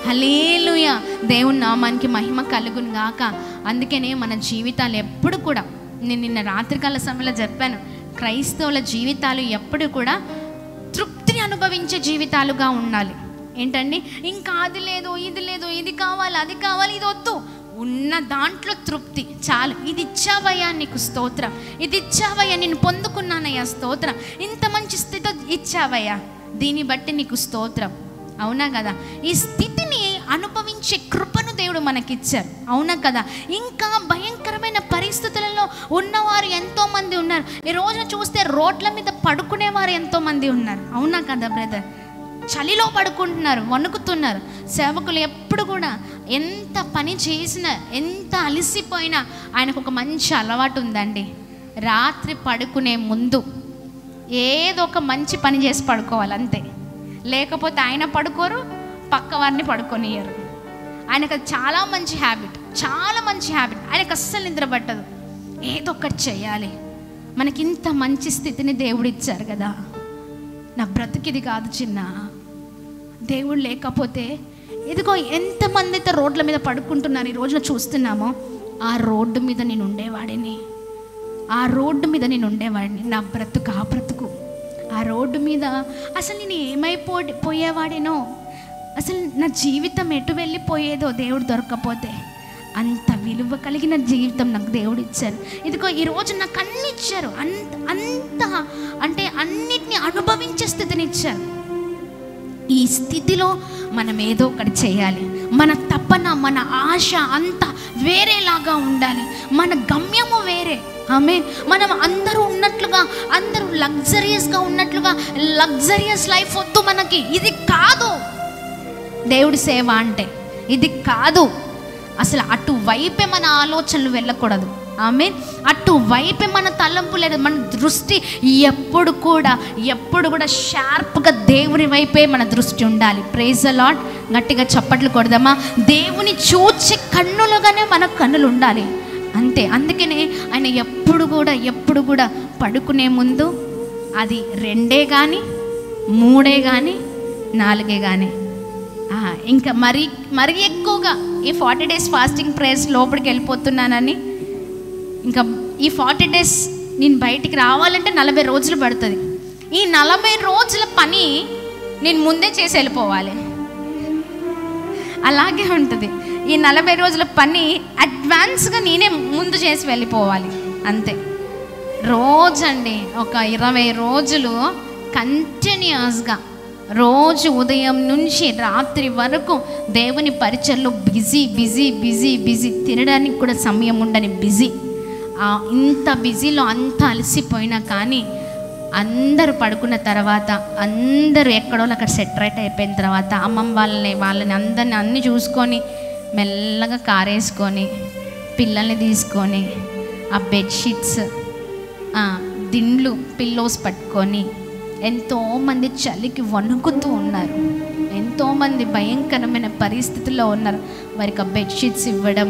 C: హల్లెలూయా. దేవుని నామానికి మహిమ కలుగును గాక. అందుకనే మన జీవితాలు ఎప్పుడు కూడా, నేను నిన్న రాత్రికాల సమయంలో చెప్పాను, క్రైస్తవుల జీవితాలు ఎప్పుడు కూడా తృప్తిని అనుభవించే జీవితాలుగా ఉండాలి. ఏంటండి, ఇంకా అది లేదు, ఇది లేదు, ఇది కావాలి, అది కావాలి, ఇది వద్దు, ఉన్న దాంట్లో తృప్తి చాలు. ఇది ఇచ్చావయ్యా, నీకు స్తోత్రం. ఇది ఇచ్చావయ్యా, నేను పొందుకున్నానయ్యా, స్తోత్రం. ఇంత మంచి స్థితి ఇచ్చావయ్యా, దీన్ని బట్టి నీకు స్తోత్రం. అవునా కదా? ఈ స్థితిని అనుభవించే కృపను దేవుడు మనకిచ్చారు. అవునా కదా? ఇంకా భయంకరమైన పరిస్థితులలో ఉన్నవారు ఎంతోమంది ఉన్నారు. ఈ రోజున చూస్తే రోడ్ల మీద పడుకునేవారు ఎంతోమంది ఉన్నారు. అవునా కదా బ్రదర్? చలిలో పడుకుంటున్నారు, వణుకుతున్నారు. సేవకులు ఎప్పుడు కూడా ఎంత పని చేసినా, ఎంత అలసిపోయినా ఆయనకు ఒక మంచి అలవాటు ఉందండి. రాత్రి పడుకునే ముందు ఏదో ఒక మంచి పని చేసి పడుకోవాలి అంతే. లేకపోతే ఆయన పడుకోరు, పక్క వారిని పడుకోనియరు. ఆయనకు అది చాలా మంచి హ్యాబిట్. ఆయనకు అస్సలు నిద్ర పట్టదు. ఏదో ఒకటి చెయ్యాలి. మనకి ఇంత మంచి స్థితిని దేవుడు ఇచ్చారు కదా. నా బ్రతికిది కాదు చిన్న, దేవుడు లేకపోతే ఇదిగో ఎంతమందితో రోడ్ల మీద పడుకుంటున్నారు ఈ రోజున చూస్తున్నామో. ఆ రోడ్డు మీద నేను ఉండేవాడిని. నా బ్రతుకు ఆ బ్రతుకు. ఆ రోడ్డు మీద అసలు నేను ఏమైపోయేవాడినో, అసలు నా జీవితం ఎటు వెళ్ళిపోయేదో దేవుడు దొరకపోతే. అంత విలువ కలిగిన జీవితం నాకు దేవుడు ఇచ్చారు. ఇదిగో ఈరోజు నాకు అన్ని ఇచ్చారు. అంత అంటే అన్నిటిని అనుభవించే స్థితిని ఇచ్చారు. ఈ స్థితిలో మనం ఏదో ఒకటి చేయాలి. మన తపన, మన ఆశ అంతా వేరేలాగా ఉండాలి. మన గమ్యము వేరే. ఆమేన్. మనం అందరూ ఉన్నట్లుగా, అందరూ లగ్జరియస్గా ఉన్నట్లుగా లగ్జరియస్ లైఫ్ వద్దు మనకి. ఇది కాదు దేవుడి సేవ అంటే. ఇది కాదు అసలు. అటువైపే మన ఆలోచనలు వెళ్ళకూడదు. ఆమేన్. అటువైపే మన తలంపు లేదు. మన దృష్టి ఎప్పుడు కూడా షార్ప్గా దేవుని వైపే మన దృష్టి ఉండాలి. Praise the lord. గట్టిగా చప్పట్లు కొడదామా? దేవుని చూచే కన్నులుగానే మన కన్నులు ఉండాలి అంతే. అందుకనే ఆయన ఎప్పుడు కూడా పడుకునే ముందు అది 2 కానీ 3 కానీ 4 కానీ ఇంకా మరీ ఎక్కువగా ఈ 40 days ఫాస్టింగ్ ప్రేయర్స్ లోపలికి వెళ్ళిపోతున్నానని, ఇంకా ఈ 40 days నేను బయటికి రావాలంటే 40 రోజులు పడుతుంది. ఈ 40 రోజుల పని నేను ముందే చేసి వెళ్ళిపోవాలి. అలాగే ఉంటుంది. ఈ 40 రోజుల పని అడ్వాన్స్గా నేనే ముందు చేసి వెళ్ళిపోవాలి అంతే. రోజండి ఒక 20 రోజులు కంటిన్యూస్గా రోజు ఉదయం నుంచి రాత్రి వరకు దేవుని పరిచయలో బిజీ బిజీ బిజీ బిజీ, తినడానికి కూడా సమయం ఉండని బిజీ. ఇంత బిజీలో అంత అలసిపోయినా కానీ అందరూ పడుకున్న తర్వాత, అందరూ ఎక్కడో అక్కడ సెటరేట్ అయిపోయిన తర్వాత అమ్మమ్మ వాళ్ళని అందరిని అన్నీ చూసుకొని మెల్లగా కారేసుకొని పిల్లల్ని తీసుకొని ఆ బెడ్షీట్స్, దిండ్లు, పిల్లోస్ పట్టుకొని ఎంతోమంది చలికి వణుకుతూ ఉన్నారు. ఎంతోమంది భయంకరమైన పరిస్థితుల్లో ఉన్నారు. వారికి ఆ బెడ్షీట్స్ ఇవ్వడం,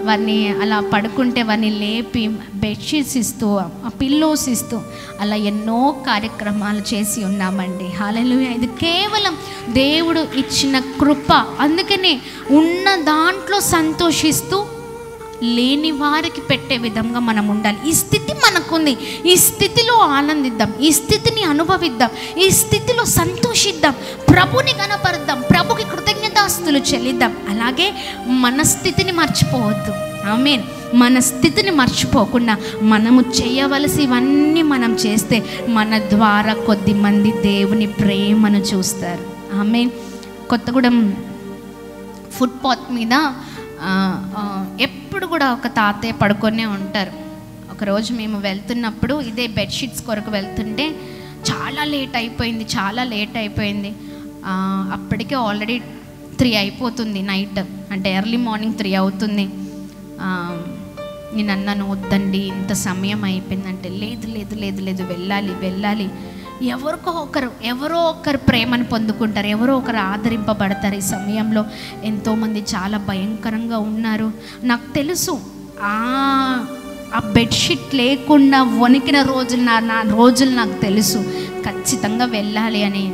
C: వారిని అలా పడుకుంటే వారిని లేపి బెడ్షీట్స్ ఇస్తూ, ఆ పిల్లోస్ ఇస్తూ అలా ఎన్నో కార్యక్రమాలు చేసి ఉన్నామండి. హల్లెలూయా. ఇది కేవలం దేవుడు ఇచ్చిన కృప. అందుకనే ఉన్న దాంట్లో సంతోషిస్తూ లేని వారికి పెట్టే విధంగా మనం ఉండాలి. ఈ స్థితి మనకుంది, ఈ స్థితిలో ఆనందిద్దాం, ఈ స్థితిని అనుభవిద్దాం, ఈ స్థితిలో సంతోషిద్దాం, ప్రభుని గణపరుద్దాం, ప్రభుకి కృతజ్ఞతాస్తులు చెల్లిద్దాం. అలాగే మన స్థితిని మర్చిపోవద్దు. ఆమేన్. మన స్థితిని మర్చిపోకుండా మనము చేయవలసివన్నీ మనం చేస్తే మన ద్వారా కొద్ది మంది దేవుని ప్రేమను చూస్తారు. ఆమేన్. కొత్తగూడెం ఫుట్పాత్ మీద ఎప్పుడు కూడా ఒక తాతయ్య పడుకొనే ఉంటారు. ఒకరోజు మేము వెళ్తున్నప్పుడు ఇదే బెడ్షీట్స్ కొరకు వెళ్తుంటే చాలా లేట్ అయిపోయింది. అప్పటికే ఆల్రెడీ 3 అయిపోతుంది నైట్, అంటే ఎర్లీ మార్నింగ్ 3 అవుతుంది. నేను అన్నాను, వద్దండి ఇంత సమయం అయిపోయిందంటే, లేదు వెళ్ళాలి. ఎవరో ఒకరు ప్రేమను పొందుకుంటారు, ఎవరో ఒకరు ఆదరింపబడతారు. ఈ సమయంలో ఎంతోమంది చాలా భయంకరంగా ఉన్నారు. నాకు తెలుసు ఆ బెడ్షీట్ లేకుండా వణికిన నా రోజులు నాకు తెలుసు. ఖచ్చితంగా వెళ్ళాలి అని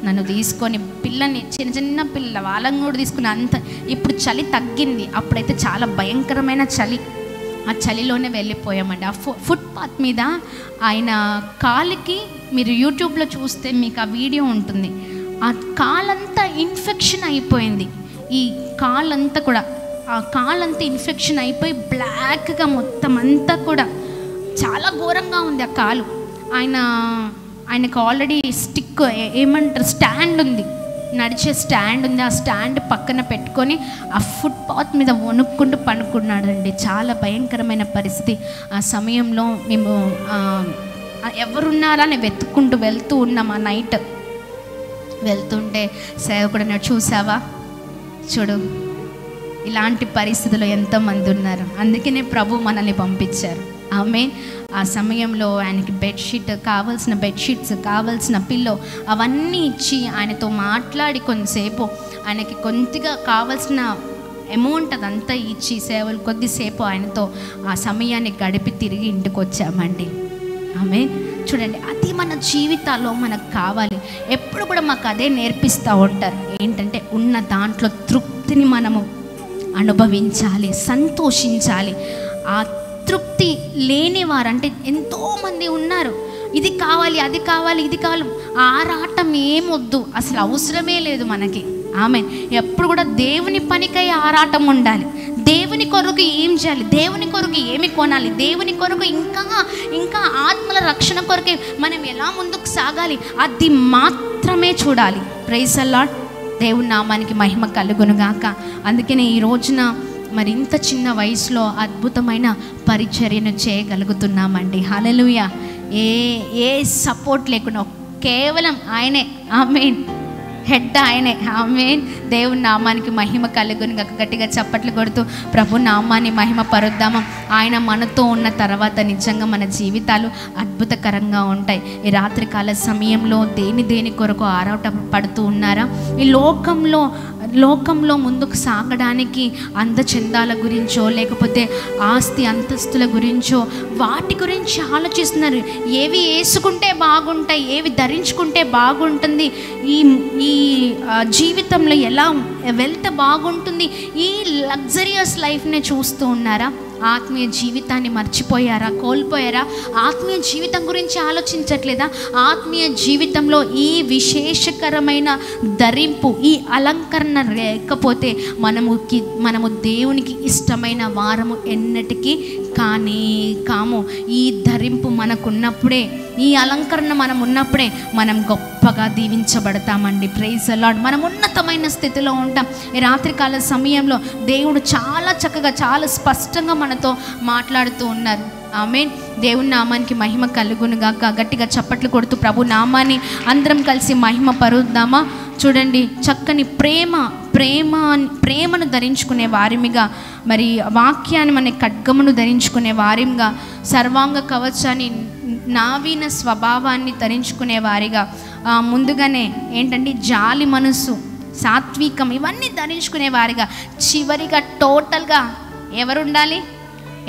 C: నన్ను తీసుకొని పిల్లని, చిన్న పిల్లల వాళ్ళని కూడా తీసుకుని అంత. ఇప్పుడు చలి తగ్గింది, అప్పుడైతే చాలా భయంకరమైన చలి. ఆ చలిలోనే వెళ్ళిపోయామండి. ఆ ఫుట్పాత్ మీద ఆయన కాలికి, మీరు యూట్యూబ్లో చూస్తే మీకు ఆ వీడియో ఉంటుంది, ఆ కాలంతా ఇన్ఫెక్షన్ అయిపోయింది. ఈ కాలంతా కూడా, ఆ కాలంతా ఇన్ఫెక్షన్ అయిపోయి బ్లాక్గా మొత్తం అంతా కూడా చాలా ఘోరంగా ఉంది ఆ కాలు. ఆయనకు ఆల్రెడీ స్టిక్ ఏమంటారు, స్టాండ్ ఉంది, నడిచే స్టాండ్ ఉంది. ఆ స్టాండ్ పక్కన పెట్టుకొని ఆ ఫుట్పాత్ మీద వణుక్కుంటూ పనుకున్నాడండి. చాలా భయంకరమైన పరిస్థితి. ఆ సమయంలో మేము ఎవరున్నారా అని వెతుక్కుంటూ వెళ్తూ ఉన్నాం. ఆ నైట్ వెళ్తుంటే సేవకుడు అన్నాడు, చూసావా, చూడు ఇలాంటి పరిస్థితుల్లో ఎంతోమంది ఉన్నారు, అందుకనే ప్రభు మనల్ని పంపించారు. ఆమేన్. ఆ సమయంలో ఆయనకి కావాల్సిన బెడ్షీట్స్, కావాల్సిన పిల్లో అవన్నీ ఇచ్చి ఆయనతో మాట్లాడి కొంతసేపు ఆయనకి కొద్దిగా కావాల్సిన అమౌంట్ అదంతా ఇచ్చి సేవలు కొద్దిసేపు ఆయనతో ఆ సమయాన్ని గడిపి తిరిగి ఇంటికి వచ్చామండి. ఆమేన్. చూడండి, అది మన జీవితాల్లో మనకు కావాలి. ఎప్పుడు కూడా మాకు అదే నేర్పిస్తూ ఉంటారు, ఏంటంటే ఉన్న దాంట్లో తృప్తిని మనము అనుభవించాలి, సంతోషించాలి. ఆ తృప్తి లేనివారంటే ఎంతోమంది ఉన్నారు. ఇది కావాలి, అది కావాలి, ఇది కావాలి, ఆరాటం ఏమొద్దు, అసలు అవసరమే లేదు మనకి. ఆమెన్. ఎప్పుడు కూడా దేవుని పనికై ఆరాటం ఉండాలి. దేవుని కొరకు ఏం చేయాలి, దేవుని కొరకు ఏమి కొనాలి, దేవుని కొరకు ఇంకా ఆత్మల రక్షణ కొరకే మనం ఎలా ముందుకు సాగాలి, అది మాత్రమే చూడాలి. Praise the lord. దేవుని నామానికి మహిమ కలుగునుగాక. అందుకనే ఈ రోజున మరి ఇంత చిన్న వయసులో అద్భుతమైన పరిచర్యను చేయగలుగుతున్నామండి. హల్లెలూయా. ఏ సపోర్ట్ లేకుండా కేవలం ఆయనే. ఆమేన్. హెడ్ ఆయనే. ఆమేన్. దేవుని నామానికి మహిమ కలుగును. గట్టిగా చప్పట్లు కొడుతూ ప్రభు నామాన్ని మహిమ పరుద్దాము. ఆయన మనతో ఉన్న తర్వాత నిజంగా మన జీవితాలు అద్భుతకరంగా ఉంటాయి. ఈ రాత్రికాల సమయంలో దేని కొరకు ఆరాటం పడుతూ ఉన్నారా? ఈ లోకంలో ముందుకు సాగడానికి అందచందాల గురించో లేకపోతే ఆస్తి అంతస్తుల గురించో వాటి గురించి ఆలోచిస్తున్నారు. ఏవి వేసుకుంటే బాగుంటాయి, ఏవి ధరించుకుంటే బాగుంటుంది, ఈ జీవితంలో ఎలా వెళ్తే బాగుంటుంది, ఈ లగ్జరియస్ లైఫ్నే చూస్తూ ఉన్నారా? ఆత్మీయ జీవితాన్ని మర్చిపోయారా, కోల్పోయారా? ఆత్మీయ జీవితం గురించి ఆలోచించట్లేదా? ఆత్మీయ జీవితంలో ఈ విశేషకరమైన ధరింపు, ఈ అలంకరణ లేకపోతే మనము దేవునికి ఇష్టమైన వారము ఎన్నటికీ కాము. ఈ ధరింపు మనకున్నప్పుడే, ఈ అలంకరణ మనం ఉన్నప్పుడే మనం గొప్పగా దీవించబడతామండి. Praise the lord. మనం ఉన్నతమైన స్థితిలో ఉంటాం. ఈ రాత్రికాల సమయంలో దేవుడు చాలా చక్కగా, చాలా స్పష్టంగా మనతో మాట్లాడుతూ ఉన్నారు. ఆమేన్. దేవుని నామానికి మహిమ కలుగునుగాక. గట్టిగా చప్పట్లు కొడుతూ ప్రభు నామాన్ని అందరం కలిసి మహిమ పరుద్దామా? చూడండి, చక్కని ప్రేమను ధరించుకునే వారిమిగా, మరి వాక్యాన్ని మన ఖడ్గమును ధరించుకునే వారిగా, సర్వాంగ కవచాన్ని, నావీన స్వభావాన్ని ధరించుకునే వారిగా, ముందుగానే ఏంటంటే జాలి మనసు, సాత్వికం, ఇవన్నీ ధరించుకునే వారిగా, చివరిగా టోటల్గా ఎవరు ఉండాలి?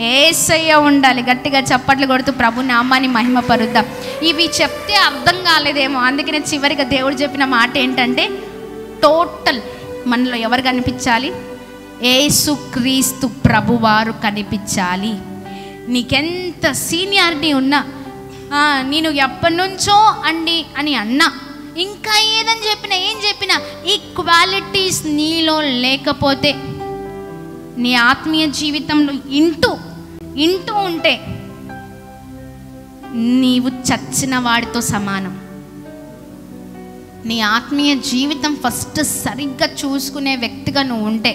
C: యేసయ్య ఉండాలి. గట్టిగా చప్పట్లు కొడుతూ ప్రభు నామాన్ని మహిమ పరుద్దాం. ఇవి చెప్తే అర్థం కాలేదేమో, అందుకనే చివరిగా దేవుడు చెప్పిన మాట ఏంటంటే టోటల్ మనలో ఎవరు కనిపించాలి? యేసుక్రీస్తు ప్రభువారు కనిపించాలి. నీకెంత సీనియారిటీ ఉన్నా, నేను ఎప్పటి నుంచో అండి అని అన్నా, ఇంకా ఏదని చెప్పినా, ఏం చెప్పినా, ఈ క్వాలిటీస్ నీలో లేకపోతే, నీ ఆత్మీయ జీవితంలో ఇంటూ ఉంటే నీవు చచ్చిన వాడితో సమానం. నీ ఆత్మీయ జీవితం ఫస్ట్ సరిగ్గా చూసుకునే వ్యక్తిగా నువ్వు ఉంటే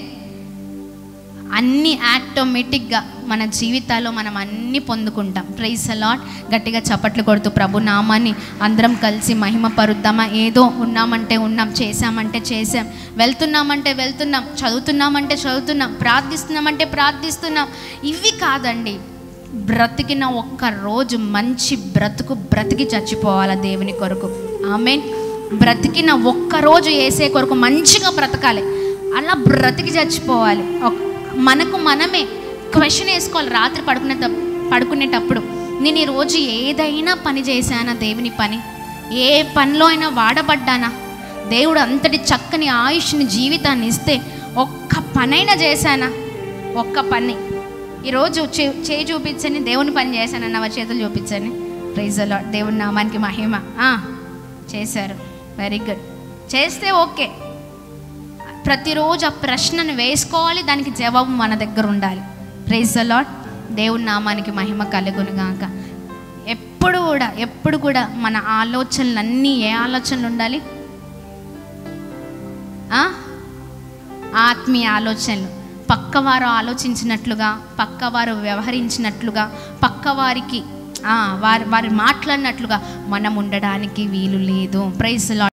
C: అన్నీ ఆటోమేటిక్గా మన జీవితాల్లో మనం అన్నీ పొందుకుంటాం. Praise the lord. గట్టిగా చప్పట్లు కొడుతూ ప్రభు నామాన్ని అందరం కలిసి మహిమ పరుద్దామా? ఏదో ఉన్నామంటే ఉన్నాం, చేసామంటే చేసాం, వెళ్తున్నామంటే వెళ్తున్నాం, చదువుతున్నామంటే చదువుతున్నాం, ప్రార్థిస్తున్నామంటే ప్రార్థిస్తున్నాం. ఇవి కాదండి. బ్రతికిన ఒక్క రోజు మంచి బ్రతికి చచ్చిపోవాలా దేవుని కొరకు. ఆమేన్. బ్రతికిన ఒక్కరోజు యేసే కొరకు మంచిగా బ్రతకాలి. అలా బ్రతికి చచ్చిపోవాలి. మనకు మనమే క్వశ్చన్ వేసుకోవాలి. రాత్రి పడుకునేటప్పుడు నేను ఈరోజు ఏదైనా పని చేశానా? దేవుని పని ఏ పనిలో అయినా వాడబడ్డానా? దేవుడు అంతటి చక్కని ఆయుష్ని, జీవితాన్ని ఇస్తే ఒక్క పనైనా చేశానా? ఒక్క పని ఈరోజు చేయి చూపించండి, దేవుని పని చేశానన్న వారి చేతులు చూపించండి. Praise the lord. దేవుని నామానికి మహిమ. చేశారు, వెరీ గుడ్. చేస్తే ఓకే. ప్రతిరోజు ఆ ప్రశ్నను వేసుకోవాలి, దానికి జవాబు మన దగ్గర ఉండాలి. Praise the lord. దేవుని నామానికి మహిమ కలుగునుగాక. ఎప్పుడు కూడా మన ఆలోచనలన్నీ ఏ ఆలోచనలు ఉండాలి? ఆత్మీయ ఆలోచనలు. పక్కవారు ఆలోచించినట్లుగా, పక్కవారు వ్యవహరించినట్లుగా, పక్కవారికి వారు మాట్లాడినట్లుగా మనం ఉండడానికి వీలు లేదు. Praise the lord.